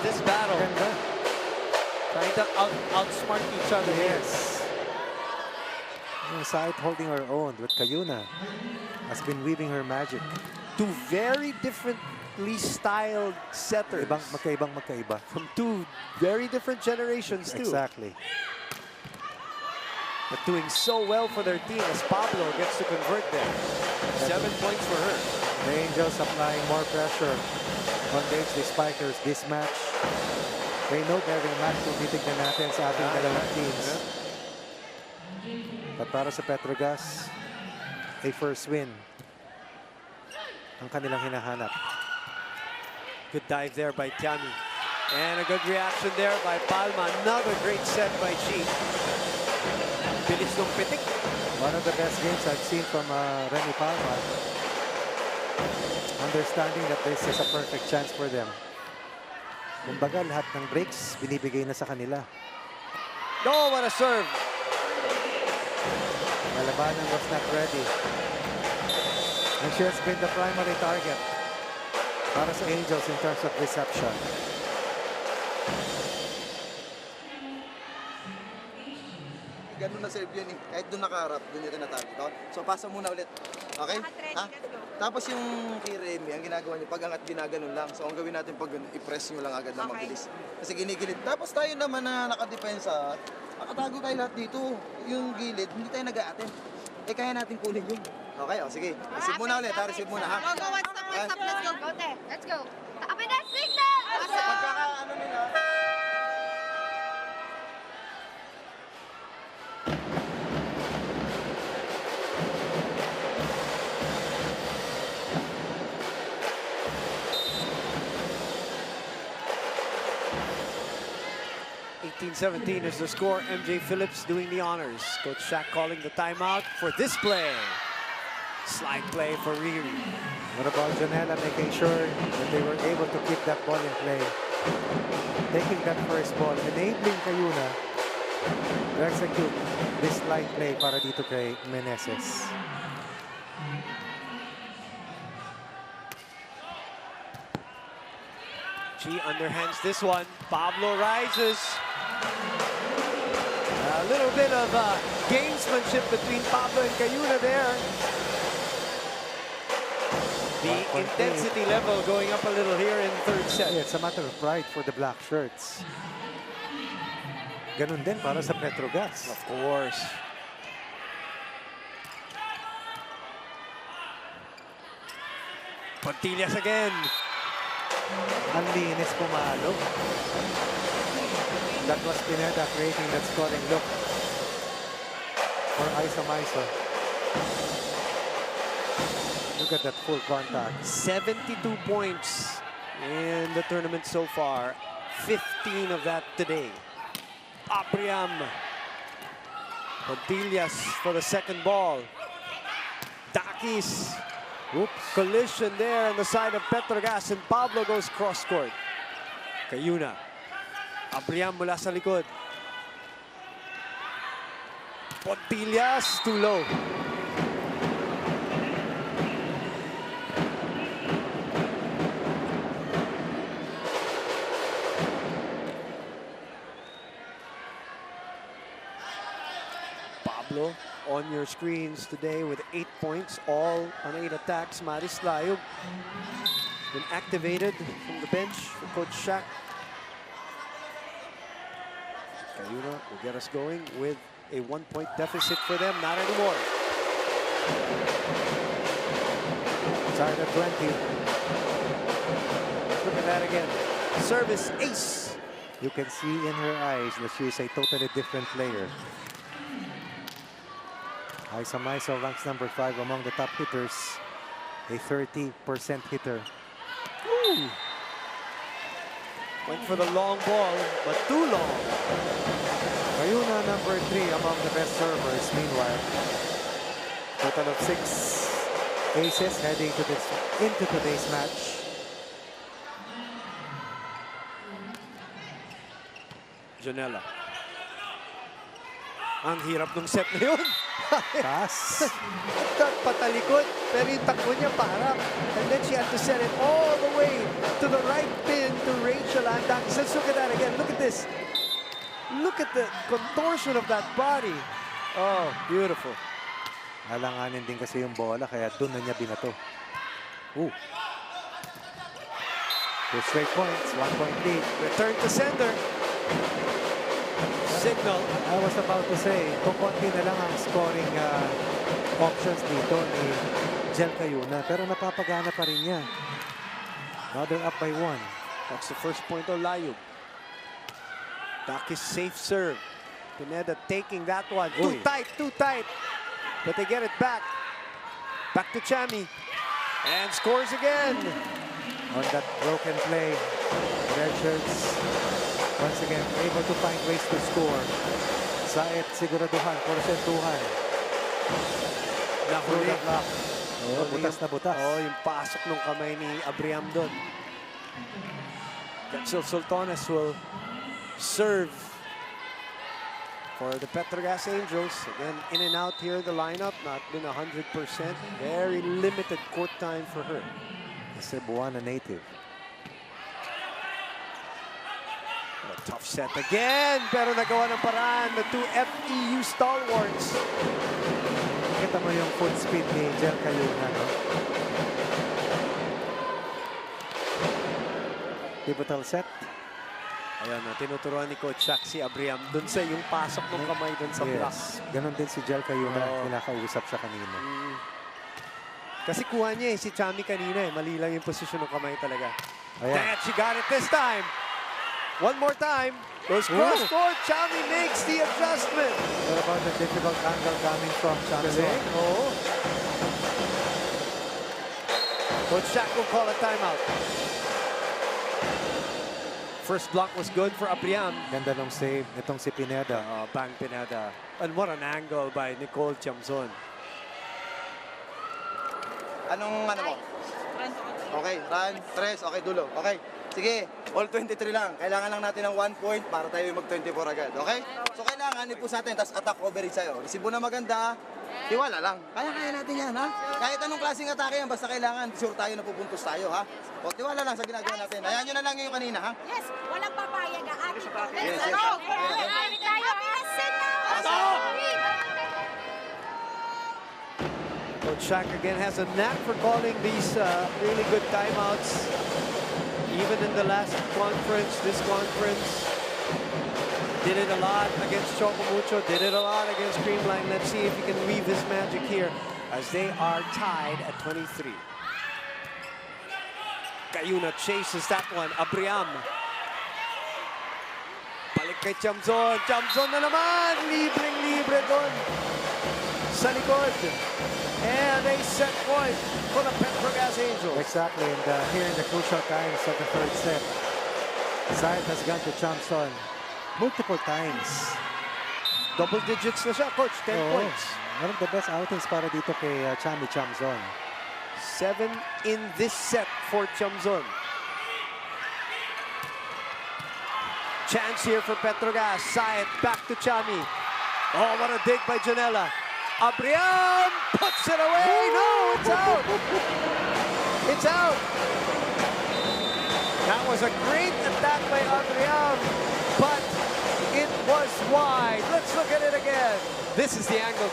this battle? Ganda. Trying to outsmart each other here. Yes. Sayed holding her own with Cayuna has been weaving her magic. Two very differently styled setters. Magkaibang. From two very different generations too. Exactly. But doing so well for their team as Pablo gets to convert them. 7 points for her. The Angels applying more pressure on the HD Spikers this match. They know every match kung titignan natin sa ating dalawang teams. But para sa Petrogas, a first win ang kanilang hinahanap. Good dive there by Tiami. And a good reaction there by Palma. Another great set by Chi. Bilis ng pitik. One of the best games I've seen from Remy Palma. Understanding that this is a perfect chance for them. Kumbaga, lahat ng breaks, binibigay na sa kanila. Oh, what a serve. Malabanan was not ready. And she has been the primary target para sa Angels in terms of reception. Ganun na serve yun eh. Kahit doon nakaharap, doon nito natarget. So pasa muna ulit. Okay? Ha? Tapos yung kay Remy, ang ginagawa niya, pag angat ginaganon lang. So ang gawin natin pag i-press nyo lang agad na mabilis. Kasi ginigilid. Tapos tayo naman na nakadepensa, nakatago tayo lahat dito. Yung gilid, hindi tayo nag-a-attempt. Eh kaya natin kunin yun. Okay, o sige. Receive muna ulit ha, receive muna ha. Go, one step, let's go. Go there. Let's go. Up in that signal! Pagkakaano nila. 17 is the score. MJ Phillips doing the honors. Coach Shaq calling the timeout for this play. Slide play for Riri. What about Janela making sure that they were able to keep that ball in play? Taking that first ball, enabling Cayuna to execute this slide play para dito kay Meneses. Chi underhands this one. Pablo rises. A little bit of gamesmanship between Pablo and Cayuna there. The intensity level going up a little here in third set. Yeah, it's a matter of pride for the black shirts. Ganun din para sa Petro GAZZ. Of course. Pontillas again. Ang linis pumalo. That was Pineda creating that scoring look for Isa. Look at that full contact. 72 points in the tournament so far. 15 of that today. Apriam. Pontillas for the second ball. Dakis. Oops. Collision there on the side of Petro GAZZ, and Pablo goes cross-court. Cayuna. Apriam mula sa likod. Pontillas, too low. Pablo on your screens today with 8 points, all on 8 attacks. Maris Layog been activated from the bench for Coach Shaq. Cayuna will get us going with a 1-point deficit for them. Not anymore. Tied at 20. Look at that again. Service ace. You can see in her eyes that she is a totally different player. Isa ranks number 5 among the top hitters. A 30% hitter. Ooh. Went for the long ball, but too long. Cayuna number 3 among the best servers. Meanwhile, total of 6 aces heading into today's match. Janela. Ang hirap ng set na yun. Pass. Patalikod, pero yung takbo niya parang. And then she had to set it all the way to the right pin to Rachel Andakis. Let's look at that again. Look at this. Look at the contortion of that body. Oh, beautiful. Alanganin din kasi yung bola, kaya doon na niya binato. Ooh. 2 straight points, 1-point lead. Return to sender. Signal. I was about to say, kukunti na lang ang scoring options dito ni Jel Cayuna, pero napapagana pa rin niya. Now they're up by 1. That's the first point of Layog. Dakis safe serve. Pineda taking that one. Too tight. But they get it back. Back to Chami. And scores again. On that broken play, Red Shirts once again able to find ways to score. Saet, siguraduhan, porsentuhan. Nahuli. Oh, butas na butas. Oh, yung pasok ng kamay ni Abriam doon. Getzel Sultanes will serve for the Petro GAZZ Angels. Again, in and out here, the lineup, not been 100%. Very limited court time for her. Cebuana native. A tough set again, pero nagawa ng paraan. The two FEU stalwarts. Kita mo yung foot speed ni Jel Cayuna, no? Pivotal set. Ayan, tinuturuan ni Coach Shaq si Abriam dun sa yung pasok ng kamay dun sa block. Ganon din si Jel Cayuna. Kinakausap siya kanina. Kasi kuha niya si Chami kanina Mali lang yung posisyon ng kamay talaga. Ayan. That she got it this time. One more time. Goes cross-court. Chami makes the adjustment. What about the difficult angle coming from Chami? Oh. Coach Shaq will call a timeout. first block was good for Apriam. Ganda ng save nitong si Pineda. Bang Pineda. And what an angle by Nicole Chamzon. Anong ano mo? Okay, run, tres, okay, dulo. Okay, sige, all 23 lang. Kailangan lang natin ng 1 point para tayo mag-24 agad, okay? So kailangan i-push natin, tapos attack coverage sa'yo. Resibo na maganda, tiwala lang. Kaya natin yan, ha? Kahit anong klaseng atake yan, basta kailangan sure tayo na pupuntos tayo, ha? O tiwala lang sa ginagawa natin. Ayan nyo na lang yung kanina, ha? Yes, walang papayag ang ating ko. Yes, yes. Go! Ayan. Tayo, Coach Shaq again has a knack for calling these really good timeouts. Even in the last conference, this conference, did it a lot against Chocomucho, did it a lot against Creamline. Let's see if he can weave his magic here as they are tied at 23. Cayuna chases that one. Abriam. Balik kay Chamzon. Chamzon na naman. Libreng-libre doon sa likod. And a set point for the Petro GAZZ Angels. Exactly, and here in the crucial times of the third set, Zayat has gone to Chamson multiple times. Double digits na siya, Coach. 10 points. One of the best outings para dito kay Chami Chamzon. 7 in this set for Chamzon. Chance here for Petro GAZZ. Zayat back to Chami. Oh, what a dig by Janela. Abriam puts it away. No, it's out. It's out. That was a great attack by Abriam, but it was wide. Let's look at it again. This is the angle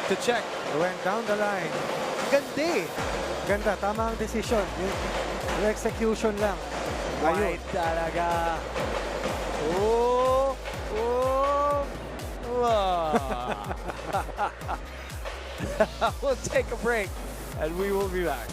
to check. Went down the line. Ganda. Ganda, tama ang decision. Yung execution lang. Wide talaga. Oh, oh, we'll take a break and we will be back.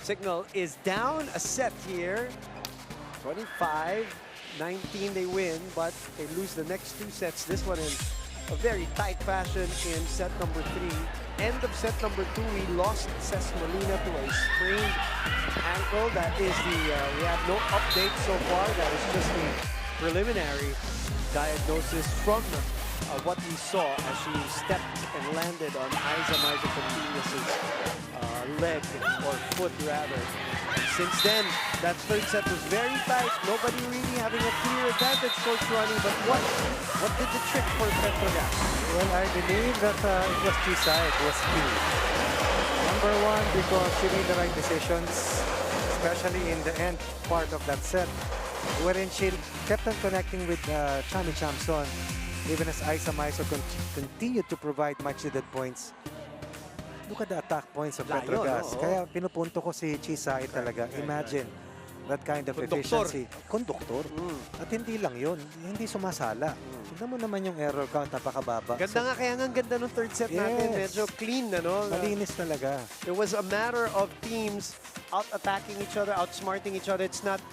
Signal is down a set here. 25-19 they win, but they lose the next 2 sets. This one in a very tight fashion in set number 3. End of set number 2, we lost Ces Molina to a sprained ankle. That is the, we have no update so far. That is just the preliminary diagnosis from what we saw as she stepped and landed on Aiza Coutinho's leg, or foot rather. Since then, that third set was very tight. Nobody really having a clear advantage, Coach Ronnie. But what did the trick for Petro GAZZ? Well, I believe that it was Chisa, it was key. Number one, because she made the right decisions, especially in the end part of that set, wherein she kept on connecting with Chami Chamson, even as Aiza Maiso continued to provide much-needed points. Look at the attack points of Petro GAZZ. Kaya pinupunto ko si Chisay talaga. Imagine, that kind of efficiency. Conductor. At hindi lang yun, hindi sumasala. Tignan mo naman yung error count, napakababa. Ganda nga, kaya nga ang ganda ng third set natin. Medyo clean, ano? Malinis talaga. It was a matter of teams out-attacking each other, outsmarting each other. It's not,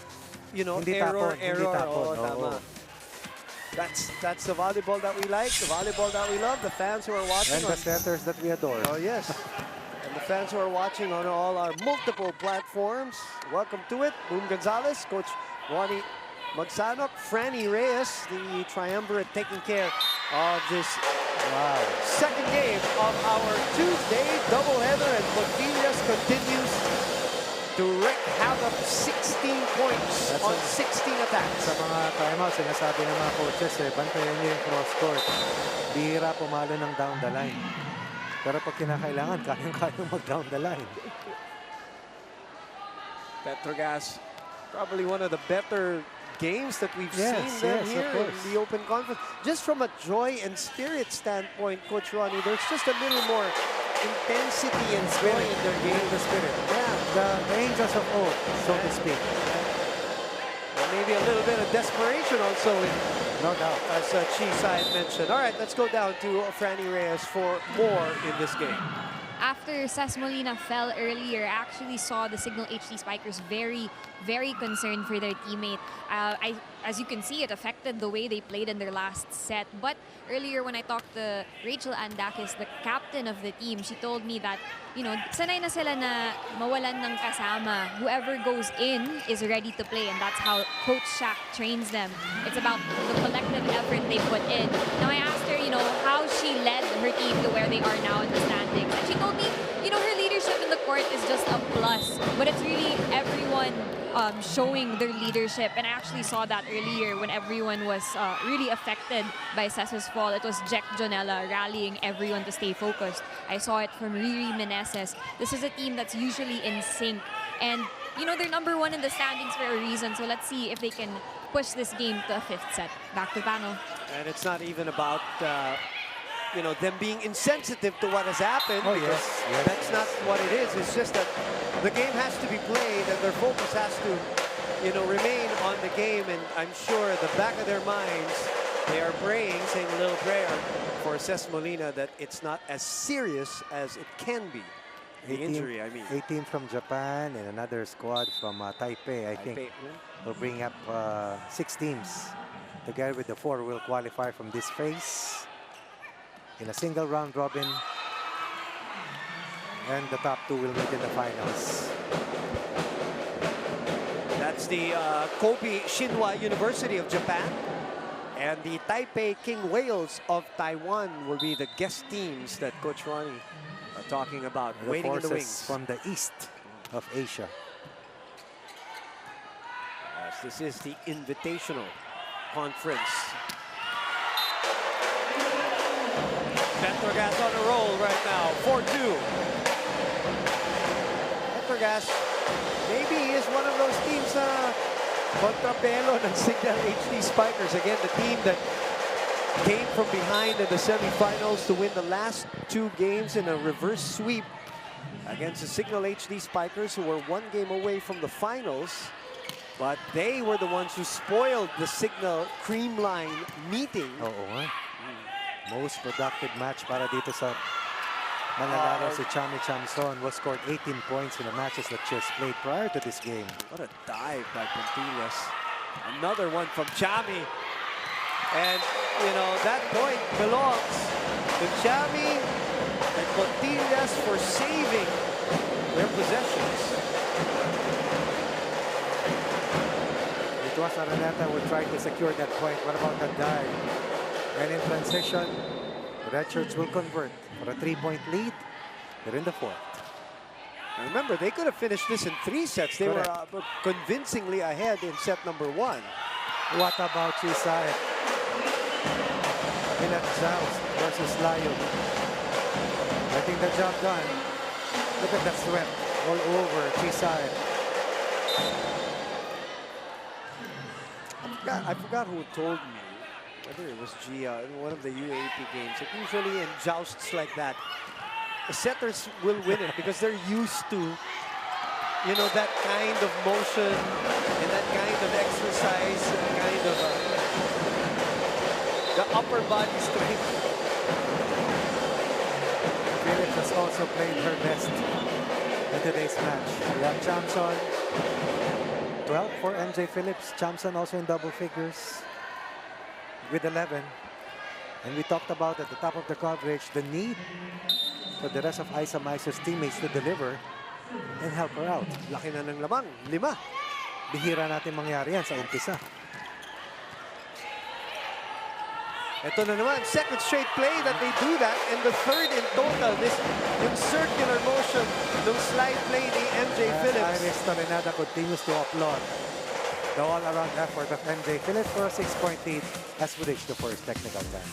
you know, Hindi error. Hindi tapon. Oh, tama. That's the volleyball that we like, the volleyball that we love, the fans who are watching. And the setters that we adore. Oh, yes. And the fans who are watching on all our multiple platforms, welcome to it. Boom Gonzalez, Coach Ronnie Magsanok, Franny Reyes, the triumvirate taking care of this second game of our Tuesday doubleheader, and Montillas continues to wreak havoc, 16 points on 16 attacks. Sa mga timeouts, sinasabi ng mga coaches, bantayan niyo yung cross-court. Bihira pumalo ng down the line. Pero pag kinakailangan, kayang-kayang mag-down the line. PetroGAZZ, probably one of the better games that we've seen them here in the Open Conference. Just from a joy and spirit standpoint, Coach Ronnie, there's just a little more intensity and joy in their game. The spirit. Yeah, the angels of old, so to speak. And maybe a little bit of desperation also, no doubt, as Chi had mentioned. All right, let's go down to Franny Reyes for more in this game. After Cesc Molina fell earlier, I actually saw the Signal HD Spikers very, very concerned for their teammate. As you can see, it affected the way they played in their last set. But earlier when I talked to Rachel Andakis, the captain of the team, she told me that, you know, sanay na sila na mawalan ng kasama. Whoever goes in is ready to play, and that's how Coach Shaq trains them. It's about the collective effort they put in. Now I asked her, you know, how she led her team to where they are now in the standings. And she told me, you know, her leadership in the court is just a plus, but it's really everyone showing their leadership. And I actually saw that earlier when everyone was really affected by Ces's fall. It was Jack Jonella rallying everyone to stay focused. I saw it from Riri Meneses. This is a team that's usually in sync. And, you know, they're #1 in the standings for a reason. So let's see if they can push this game to a 5th set. Back to panel. And it's not even about you know, them being insensitive to what has happened. Oh, because that's not what it is. It's just that the game has to be played and their focus has to, you know, remain on the game. And I'm sure at the back of their minds, they are praying, saying a little prayer for Cesc Molina that it's not as serious as it can be. The injury, I mean. A team from Japan and another squad from Taipei, I think, will bring up 6 teams. Together with the 4 will qualify from this phase in a single round robin, and the top 2 will meet in the finals. That's the Kobe Shinhwa University of Japan, and the Taipei King Whales of Taiwan will be the guest teams that Coach Ronnie are talking about, the waiting in the wings. from the east of Asia. Yes, this is the Invitational Conference. PetroGAZZ on a roll right now, 4-2. PetroGAZZ maybe is one of those teams kontrapelo ng Signal HD Spikers. Again, the team that came from behind in the semifinals to win the last 2 games in a reverse sweep against the Signal HD Spikers, who were 1 game away from the finals. But they were the ones who spoiled the Signal Creamline meeting. Most productive match para dito sa manlalaro si Chami Chamson, was scored 18 points in the matches that she has played prior to this game. What a dive by Pontillas. Another one from Chami. And, you know, that point belongs to Chami and Pontillas for saving their possessions. It was Araneta who tried to secure that point. What about that dive? And in transition, the Red Shirts will convert for a 3-point lead. They're in the 4th. And remember, they could have finished this in 3 sets. They were convincingly ahead in set number 1. What about Chisaet? In a joust versus Layo. Getting the job done. Look at that sweat all over Chisaet. I forgot who told me, whether it was Gia in one of the UAP games, that usually in jousts like that, the setters will win it because they're used to you know, that kind of motion and that kind of exercise, kind of the upper body strength. Phillips has also played her best in today's match. We have Chamson, 12 for MJ Phillips. Chamson also in double figures with 11. And we talked about at the top of the coverage the need for the rest of Isa Maiso's teammates to deliver and help her out. Laki na ng lamang, 5. Bihira natin mangyari yan sa umpisa. Ito na naman, second straight play that they do that, and the third in total. This yung circular motion, yung slide play ni MJ Phillips. Iris Tolenada continues to applaud the all-around effort of MJ Phillips for a 6-point lead as we reach the first technical time.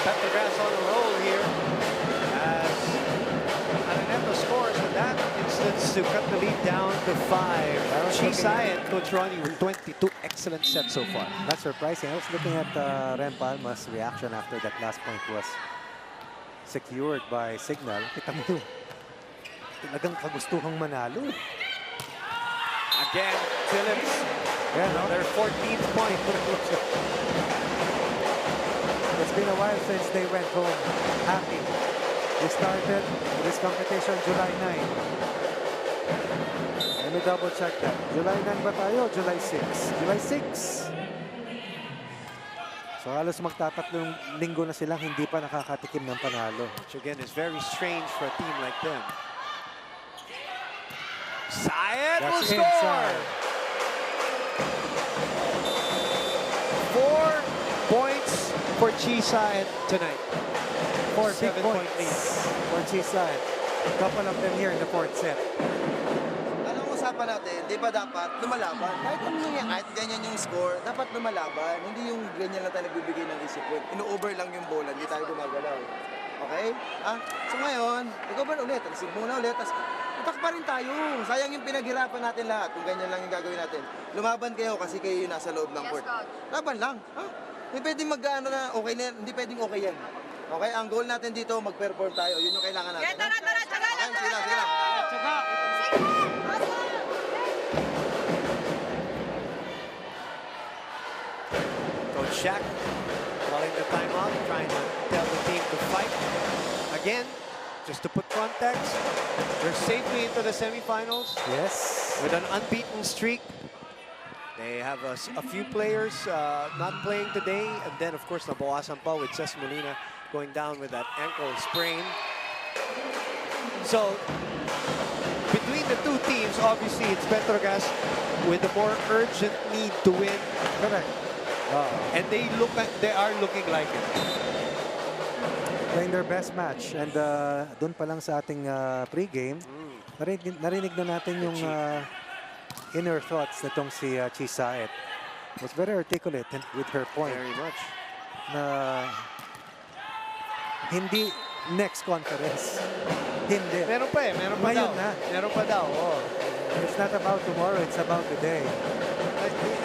Petro GAZZ on a roll here as Araneta scores in that instance to cut the lead down to 5. Chisay and Coach Ronnie with 22 excellent sets so far. Not surprising. I was looking at Ren Palma's reaction after that last point was secured by Signal. Kita mo yung talagang kagustuhang manalo. Again, Phillips, Yeah, no? their 14th point. It's been a while since they went home happy. They started this competition July 9. Let me double check that. July 9 ba tayo? July 6. July 6. So halos magtatatlong linggo na silang hindi pa nakakatikim ng panalo. Which again is very strange for a team like them. Syed will That's score! inside. 4 points for Chisay tonight. 4 big 7-point points lead. for Chisay. Couple of them here in the fourth set. Anong usapan natin, di ba dapat lumalaban? Kahit ano yan, kahit ganyan yung score, dapat lumalaban. Hindi yung ganyan lang tayo nagbibigay ng isip. Ino-over lang yung bola, hindi tayo gumagalaw. Okay? So ngayon, recover ulit. Receive muna ulit. Tapos, utak pa rin tayo. Sayang yung pinaghirapan natin lahat kung ganyan lang yung gagawin natin. Lumaban kayo kasi kayo yung nasa loob ng court. Laban lang. Hindi pwedeng mag-ano na okay na yan. Hindi pwedeng okay yan. Okay? Ang goal natin dito, mag-perform tayo. Yun yung kailangan natin. Tara, tsaga Okay, sige lang, sige lang. Coach Shaq calling the timeout, trying to tell the team to fight. Again, just to put context, they're safely into the semifinals. Yes. With an unbeaten streak. They have a few players not playing today. And then, of course, nabawasan pa with Cesc Molina going down with that ankle sprain. So, between the two teams, obviously, it's Petro GAZZ with the more urgent need to win. Correct. And they are looking like it. Playing their best match. And doon pa lang sa ating pre-game, narinig na natin yung inner thoughts nitong si Chisay. Was very articulate with her point. Very much. Na hindi next conference. Hindi. Meron pa eh. Meron pa Ngayon daw. na. Meron pa daw. Oh. It's not about tomorrow, it's about today.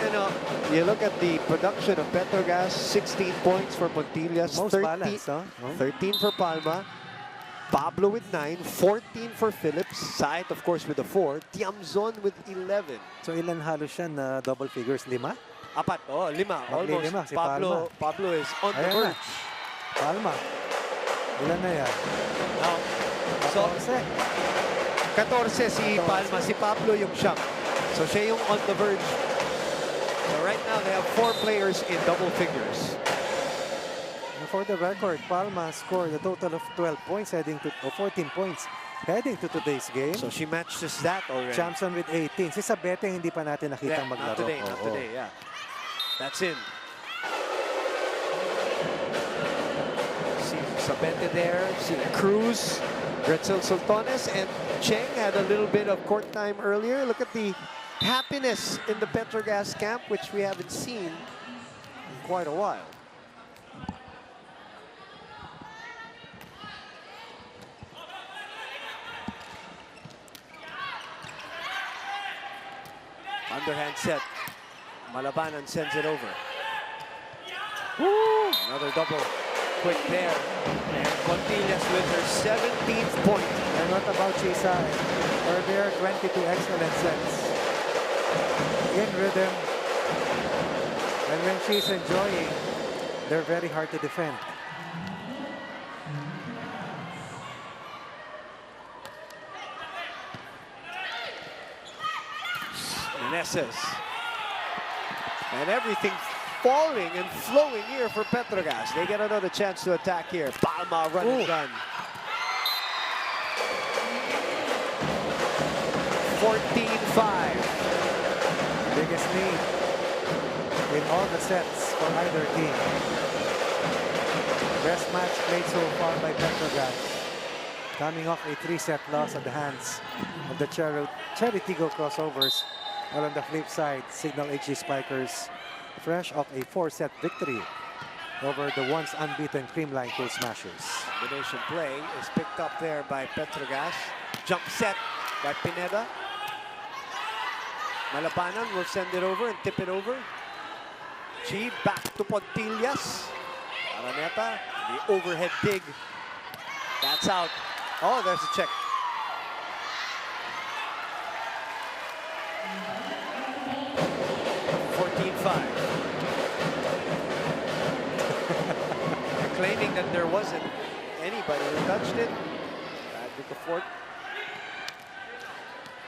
You know, you look at the production of Petro GAZZ, 16 points for Montillas, Most balanced, huh? 13 for Palma, Pablo with 9, 14 for Phillips, Said of course with a 4, Tiamzon with 11. So ilan halos siya na double figures? 5? Apat. Oh, lima. Almost. Maglilima si Pablo is on the Ayan na. verge. Palma. Ilan na yan? Now, so, 14 si 14. Palma. Si Pablo yung siyam. So siya yung on the verge. So right now, they have 4 players in double figures. And for the record, Palma scored a total of 12 points heading to 14 points heading to today's game. So she matches that already. Champion with 18. Si Sabete hindi pa natin nakitang Yeah, maglaro. not today, yeah. That's in. See Sabete there, see Cruz, Gretzel Sultanes, and Cheng had a little bit of court time earlier. Look at the happiness in the Petrogas camp, which we haven't seen in quite a while. Underhand set. Malabanan sends it over. Woo! Another double. Quick there. And Contillas with her 17th point. And what about Chisa? Earlier, 22 excellent sets. In rhythm. And when she's enjoying, they're very hard to defend. Meneses. And everything falling and flowing here for Petrogas. They get another chance to attack here. Palma run and gun. 14-5. Biggest lead in all the sets for either team. Best match played so far by Petrogas. Coming off a 3-set loss at the hands of the Cherry Tigo crossovers. While on the flip side, Signal HG Spikers fresh off a 4-set victory over the once unbeaten Creamline Cool Smashers. Combination play is picked up there by Petrogas. Jump set by Pineda. Malabanan will send it over and tip it over. Chi back to Pontillas. Araneta, the overhead dig. That's out. Oh, there's a check. Claiming that there wasn't anybody who touched it. With the fort.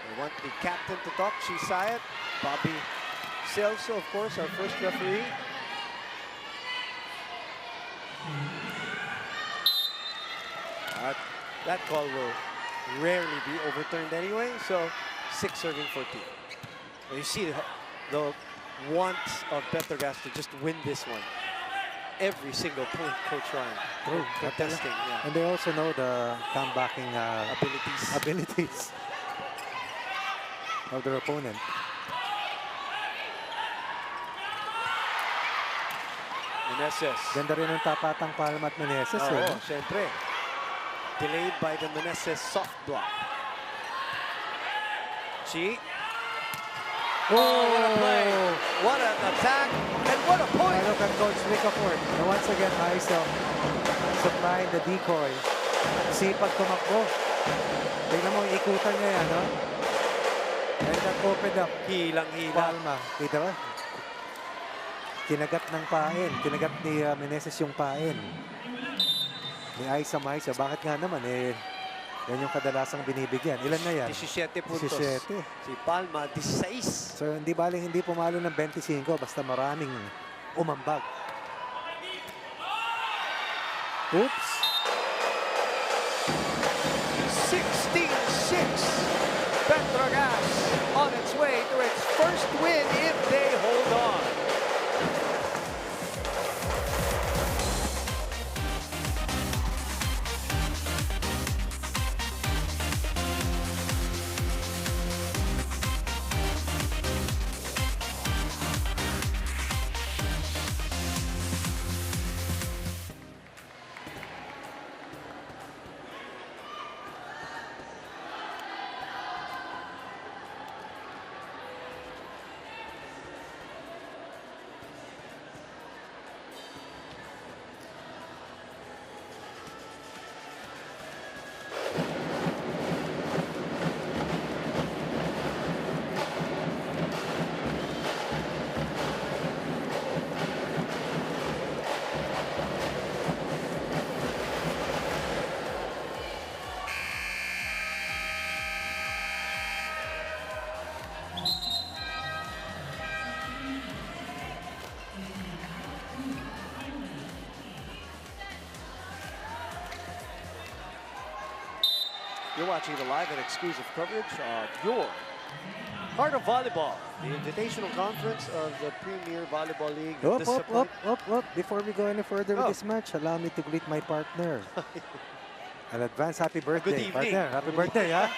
We want the captain to talk. She saw it. Bobby Celso, of course, our first referee. That call will rarely be overturned anyway. So 6 serving 14. And you see the want of Petrogas to just win this one. Every single point, Coach Ryan. True. Contesting, yeah. And they also know the comebacking abilities of their opponent. Meneses. Ganda rin ang tapatang Palma at Meneses. Oo, syempre. Delayed by the Meneses soft block. Chi. Oh, what a play. What an attack. And what a point. Look at Coach Ricafort. And once again, Aiso supplying the decoy. Sipag tumakbo. Tingnan mo, ikutan niya yan, no? And that opened up. Hilang-hila. Palma. Kita ba? Kinagat ng pain. Kinagat ni Meneses yung pain. Ni Aiza Maisa. Bakit nga naman, yan yung kadalasang binibigyan. Ilan na yan? 17 puntos. 17. Si Palma, 16. So, hindi baling hindi pumalo ng 25. Basta maraming umambag. Oops. 16-6. Petrogas on its way to its first win if they hold on. You're watching the live and exclusive coverage of your Heart of Volleyball, the Invitational Conference of the Premier Volleyball League. Before we go any further with this match, allow me to greet my partner. An advance happy birthday, partner. Happy birthday, ha?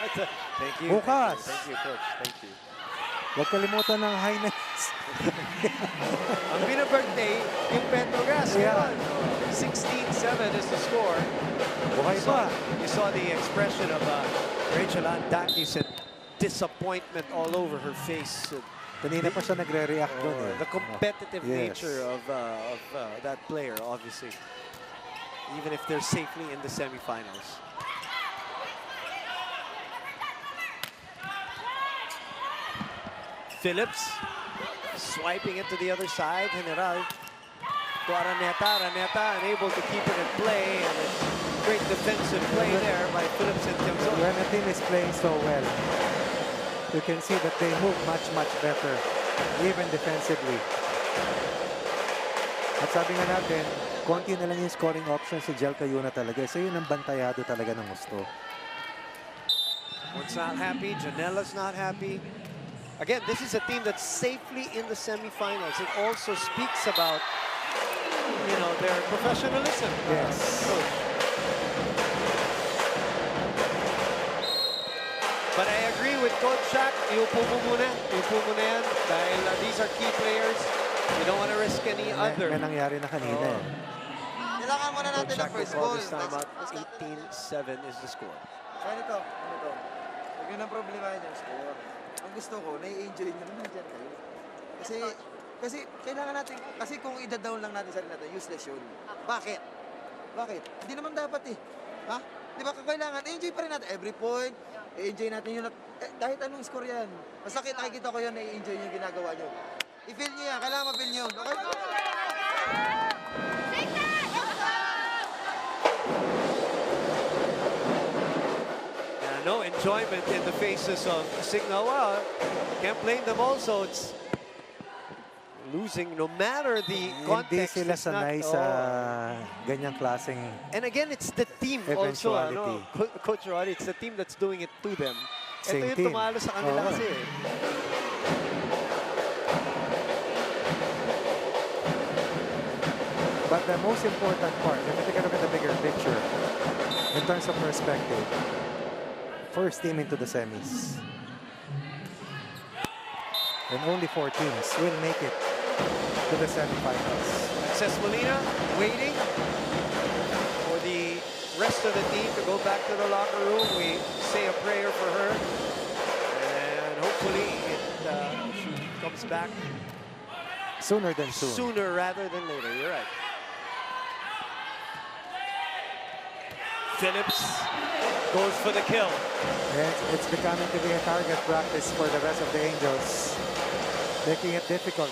Thank you. Bukas. Thank you, Coach. Thank you. Huwag kalimutan ng highness. Ang birthday, yung Petro GAZZ. Yeah. 16-7 is the score. Buhay pa. You saw the expression of Rachel Andaki's disappointment all over her face. Kanina pa siya nagre-react doon eh. The competitive nature of that player, obviously. Even if they're safely in the semifinals. Phillips swiping it to the other side. General to Araneta unable to keep it in play, and a great defensive play there by Phillips and Tiangzon. When a team is playing so well, you can see that they move much better, even defensively. At sabi nga natin, konti na lang yung scoring option si Jel Cayuna talaga. So yun ang bantayado talaga ng gusto. One's not happy, Janella's not happy. Again, this is a team that's safely in the semifinals. It also speaks about, you know, their professionalism. Yes. But I agree with Coach Shaq. Iupo mo muna yan. Dahil these are key players. You don't want to risk any other. May nangyari na kanina eh. Kailangan muna natin ng first goal. This time out, 18-7 is the score. Ganito. Huwag yun ang problema yung score. Ang gusto ko, nai-enjoy nyo naman dyan kayo. Kasi kailangan natin, kasi kung i-down lang natin sarili natin, useless yun. Bakit? Hindi naman dapat eh. Ha? Di ba kailangan, enjoy pa rin natin every point. I-enjoy natin yun. Kahit anong score yan. Basta nakikita ko yun, nai-enjoy yung ginagawa nyo. I-feel nyo yan. Kailangan ma-feel nyo. Okay? No enjoyment in the faces of Signal. Well, can't blame them also. It's losing no matter the context. Hindi sila sanay sa ganyang klaseng and again, it's the team also. Coach Roddy, it's the team that's doing it to them. Ito yung tumalo sa kanila kasi. But the most important part, let me take a look at the bigger picture in terms of perspective. First team into the semis. And only 4 teams will make it to the semifinals. Cesc Molina waiting for the rest of the team to go back to the locker room. We say a prayer for her. And hopefully she comes back sooner than soon. Sooner rather than later. You're right. Phillips goes for the kill. And it's becoming to be a target practice for the rest of the Angels, making it difficult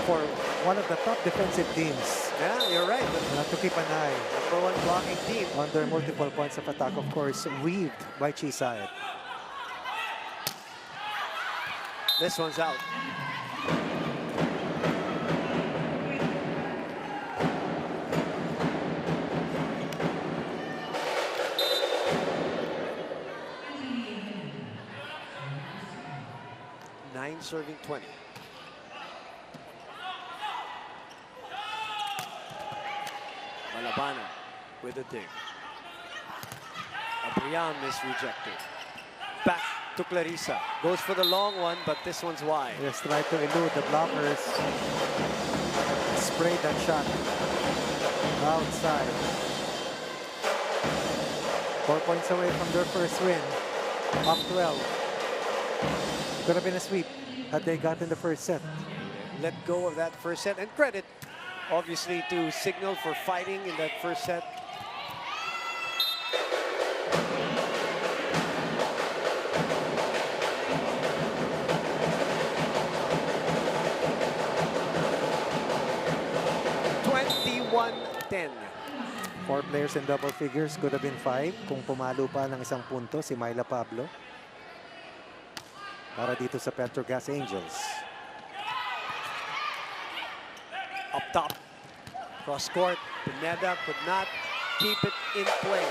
for one of the top defensive teams. Yeah, you're right. To keep an eye. #1 blocking team. On their multiple points of attack, of course, weaved by Chisayat. This one's out. Serving 20. Malabana with a dig. Abrian is rejected. Back to Clarissa. Goes for the long one, but this one's wide. Just try to elude the blockers. Sprayed that shot outside. 4 points away from their first win. Up 12. Could have been a sweep had they gotten the first set. Let go of that first set, and credit obviously to Signal for fighting in that first set. (21-10). 4 players in double figures, could have been 5 kung pumalo pa ng isang punto si Myla Pablo. Para dito sa Petro GAZZ Angels. Up top. Cross court. Pineda could not keep it in play.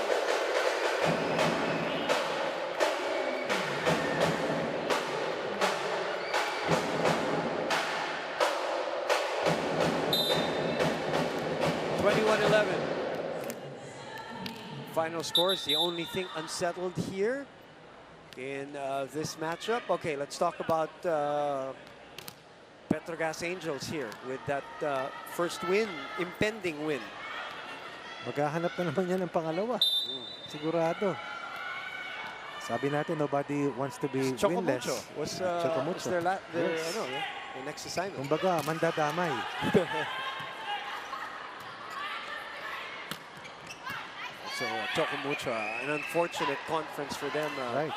final scores. The only thing unsettled here in this matchup. Okay, let's talk about PetroGAZZ Angels here with that first win, impending win. Maghahanap na naman yan ng pangalawa. Sigurado. Sabi natin, nobody wants to be winless. Was Chocomucho. their Yes. their next assignment. Kumbaga, mandadamay. So Chocomucho, an unfortunate conference for them. Right.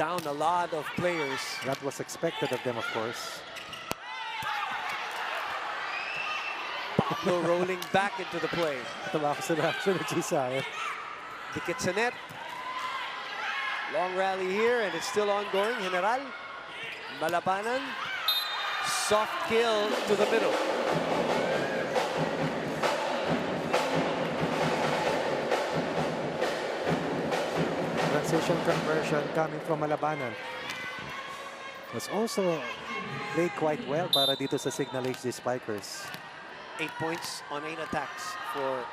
Down a lot of players. That was expected of them, of course. Pablo rolling back into the play. Tawa ko sa reaction ni Chisay. Dikit sa net. Long rally here and it's still ongoing. General. Malabanan. Soft kill to the middle. Transition conversion coming from Malabanan. Was also played quite well para dito sa Signal HD Spikers. 8 points on 8 attacks for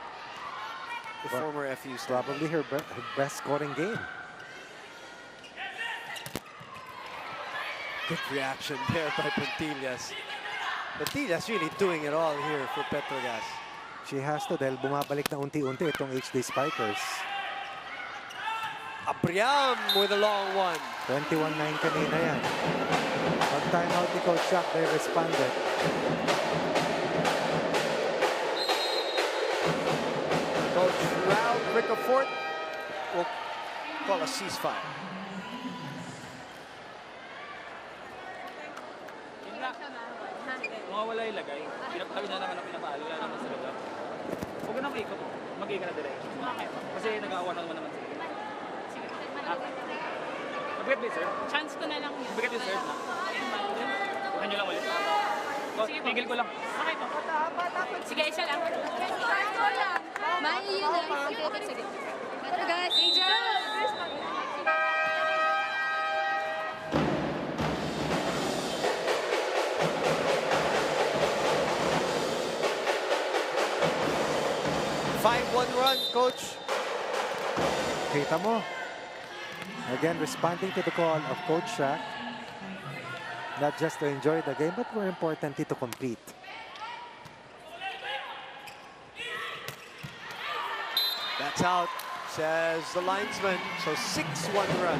the former FU star. Probably her best scoring game. Good reaction there by Puntillas. Puntillas really doing it all here for PetroGAZZ. She has to dahil bumabalik na unti-unti itong HD Spikers. Abriam with a long one. 21-9 kanina yan. Pag timeout ni Coach Jack, they responded. Coach Ralph Ricafort will call a ceasefire. Mga wala ilagay. Pinapakawin na naman ang pinapalo. Wala naman sa lugar. Huwag ka na mag-ikot. Mag-ikot na direct. Kasi nag-aawa na naman sila. Mabigat ba yung serve? Chance ko na lang yun. Mabigat yung serve na. Huwag nyo lang ulit. Sige po. Tigil ko lang. Okay po. Sige, isa lang. Mali yun na. Sige. Pero guys, Angels! 5-1 run, Coach. Kita mo. Again, responding to the call of Coach Shaq. Not just to enjoy the game, but more importantly, to compete. That's out, says the linesman. So 6-1 run.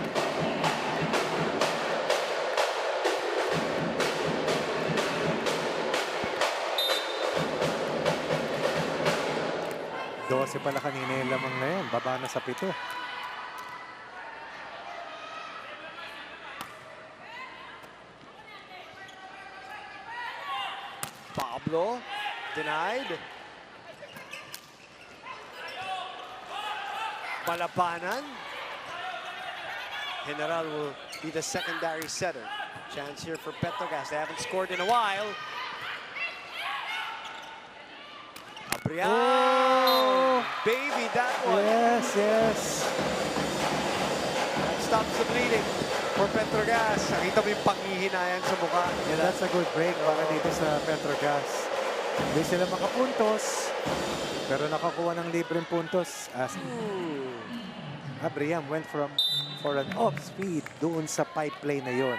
Dose pala kanina yung lamang na yan. Baba na sa 7. Pablo denied. Malabanan. General will be the secondary setter. Chance here for PetroGAZZ. They haven't scored in a while. Abriam. Oh! Baby, that one. Yes, yes. That stops the bleeding for PetroGAZZ. Nakita mo yung panghihinayan sa mukha. Yeah, that's a good break para dito sa PetroGAZZ. Hindi sila makapuntos, pero nakakuha ng libreng puntos as Abriam went for an off speed doon sa pipe play na yon.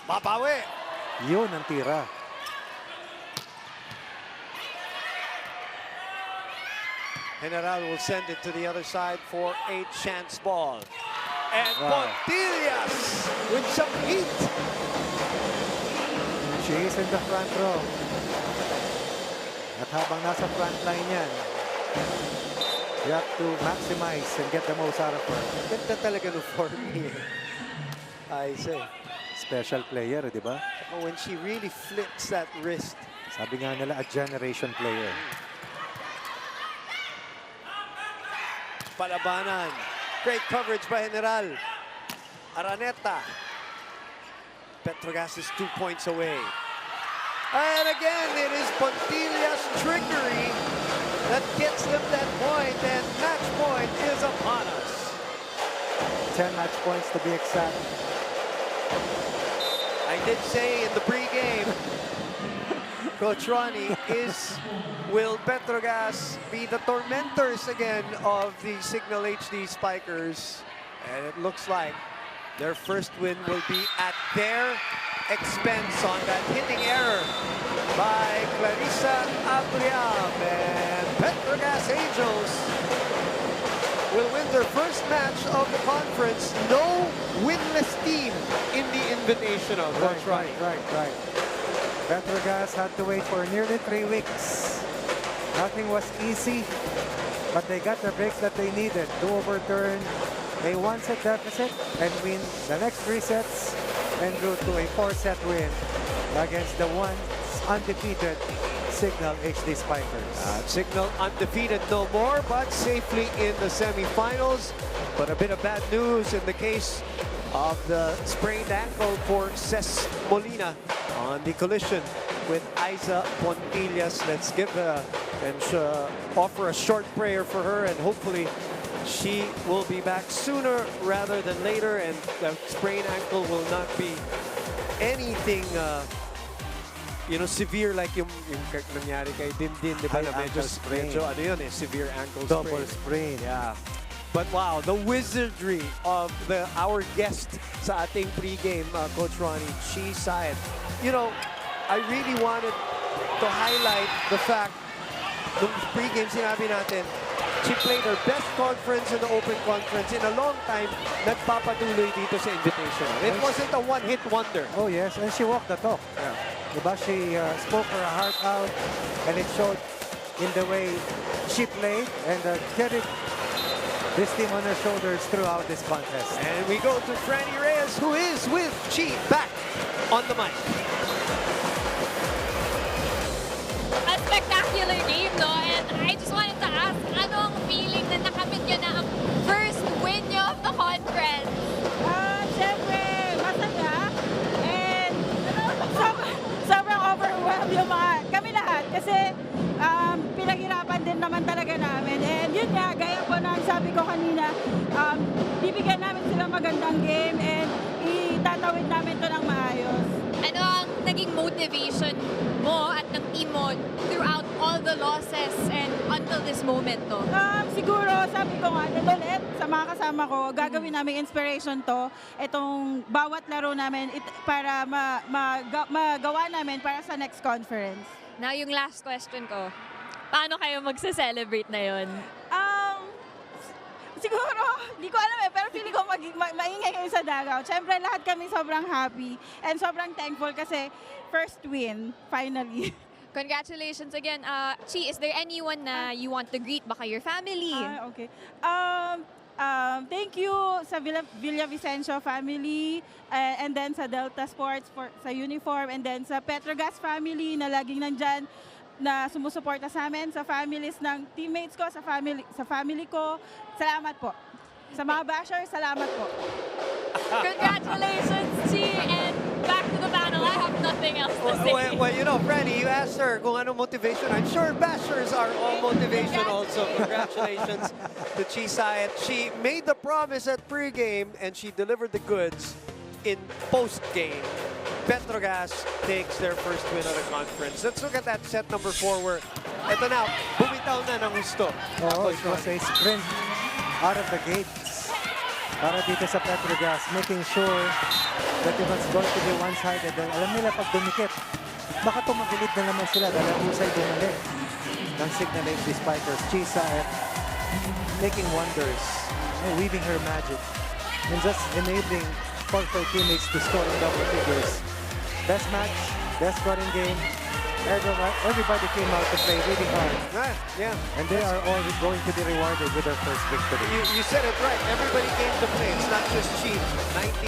Mabawi. Yun ang tira. General will send it to the other side for a chance ball. And Wow. Pontillas with some heat. She is in the front row. At habang nasa front line yan, you have to maximize and get the most out of her. Ganda talaga no for me. I say. Special player, di ba? When she really flips that wrist. Sabi nga nila, a generation player. Palabanan. Great coverage by General. Araneta. PetroGAZZ is 2 points away. And again, it is Pontillas' trickery that gets them that point, and match point is upon us. 10 match points to be exact. I did say in the pregame, Coach Ronnie, will Petrogas be the tormentors again of the Signal HD Spikers? And it looks like their first win will be at their expense on that hitting error by Clarissa Abriam. And Petrogas Angels will win their first match of the conference. No winless team in the Invitational. Right. Petrogas had to wait for nearly 3 weeks. Nothing was easy, but they got the breaks that they needed to overturn a 1-set deficit and win the next 3 sets and drew to a 4-set win against the once undefeated Signal HD Spikers. Signal undefeated no more, but safely in the semifinals. But a bit of bad news in the case of the sprained ankle for Ces Molina on the collision with Aiza Pontillas. Let's give offer a short prayer for her, and hopefully she will be back sooner rather than later, and the sprained ankle will not be anything severe like yung nangyari kay Dindin, di ba? Na medyo ano yun severe ankle sprain. Double sprain. Yeah. But wow, the wizardry of our guest sa ating pregame, Coach Ronnie, Chi Saet. I really wanted to highlight the fact, nung pregame sinabi natin, she played her best conference in the Open Conference in a long time, nagpapatuloy dito sa Invitational. It wasn't a one-hit wonder. Oh yes, and she walked the talk. Yeah. Diba? She spoke her heart out, and it showed in the way she played and carried this team on her shoulders throughout this contest. And we go to Franny Reyes, who is with Chi back on the mic. A spectacular game, no? And I just wanted to ask, ano ang feeling na nakamit nyo na ang first win nyo of the conference? Siyempre, masaya. And sobrang overwhelmed yung kami lahat. Kasi pinaghirapan din naman talaga namin. And yun nga, gaya po na sabi ko kanina, bibigyan namin sila magandang game and itatawid namin to ng maayos. Ano ang naging motivation mo at ng team mo throughout all the losses and until this moment, no? Siguro, sabi ko nga, ulit sa mga kasama ko, gagawin namin inspiration to, itong bawat laro namin para magawa namin para sa next conference. Now, yung last question ko, paano kayo magse-celebrate na yon? Siguro, hindi ko alam pero feeling ko maingay kayo sa Davao. Siyempre, lahat kami sobrang happy and sobrang thankful kasi first win, finally. Congratulations again. Chi, is there anyone na you want to greet? Baka your family? Okay. Thank you sa Villavicencio family and then sa Delta Sports sa uniform and then sa Petrogas family na laging nandyan na sumusuporta sa amin, sa families ng teammates ko, sa family ko. Salamat po. Sa mga bashers, salamat po. Congratulations, Chi, and back to the panel. I have nothing else to say. Well, Franny, you asked her kung ano motivation. I'm sure bashers are all motivation also. Congratulations to Chi Saet. She made the promise at pregame and she delivered the goods in post-game. Petrogas takes their first win of the conference. Let's look at that set number 4 where, eto na, bumitaw na ng gusto. Oh, it was a sprint out of the gates para dito sa Petrogas, making sure that it was going to be one-sided. Alam nila pag dumikit, baka tumagilid na naman sila dahil ang husay bumalik ng Signal HD Spikers. Chisa at making wonders, weaving her magic, and just enabling for her teammates to score in double figures. Best match, best scoring game. Everybody came out to play really hard. Yeah. And they are all going to be rewarded with their first victory. You said it right. Everybody came to play. It's not just Chi.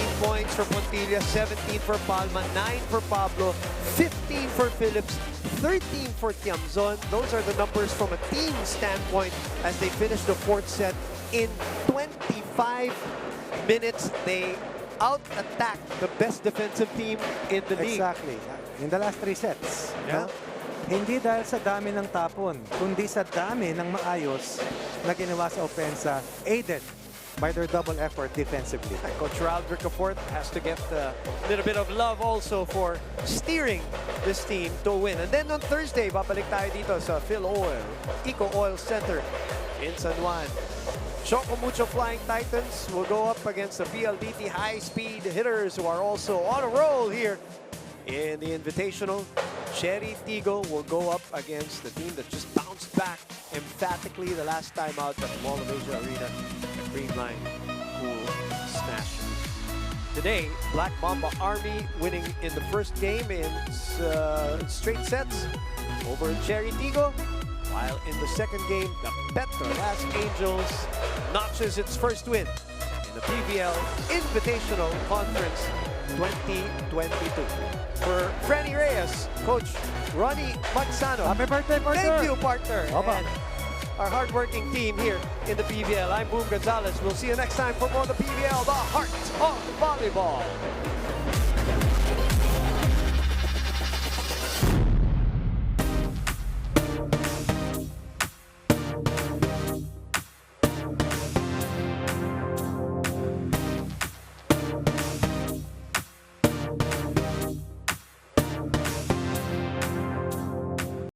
19 points for Pontilla, 17 for Palma, 9 for Pablo, 15 for Phillips, 13 for Tiamzon. Those are the numbers from a team standpoint as they finish the 4th set in 25 minutes. They out-attack the best defensive team in the league. Exactly. In the last 3 sets. Yeah. No? Hindi dahil sa dami ng tapon, kundi sa dami ng maayos na ginawa sa opensa, aided by their double effort defensively. Coach Ralph Ricafort has to get a little bit of love also for steering this team to win. And then on Thursday, babalik tayo dito sa Phil Oil, Eco Oil Center in San Juan. Choco Mucho Flying Titans will go up against the PLDT high-speed hitters who are also on a roll here in the Invitational. Cherry Tigo will go up against the team that just bounced back emphatically the last time out at the Mall of Asia Arena, the Green Line Cool Smash. Today, Black Mamba Army winning in the first game in straight sets over Cherry Tigo. While in the second game, the PETRO Las Angels notches its first win in the PVL Invitational Conference 2022. For Frenny Reyes, Coach Ronnie Magsano. Happy birthday, partner! Thank you, partner! Opa. And our hardworking team here in the PVL. I'm Boom Gonzalez. We'll see you next time for more of the PVL, the heart of volleyball.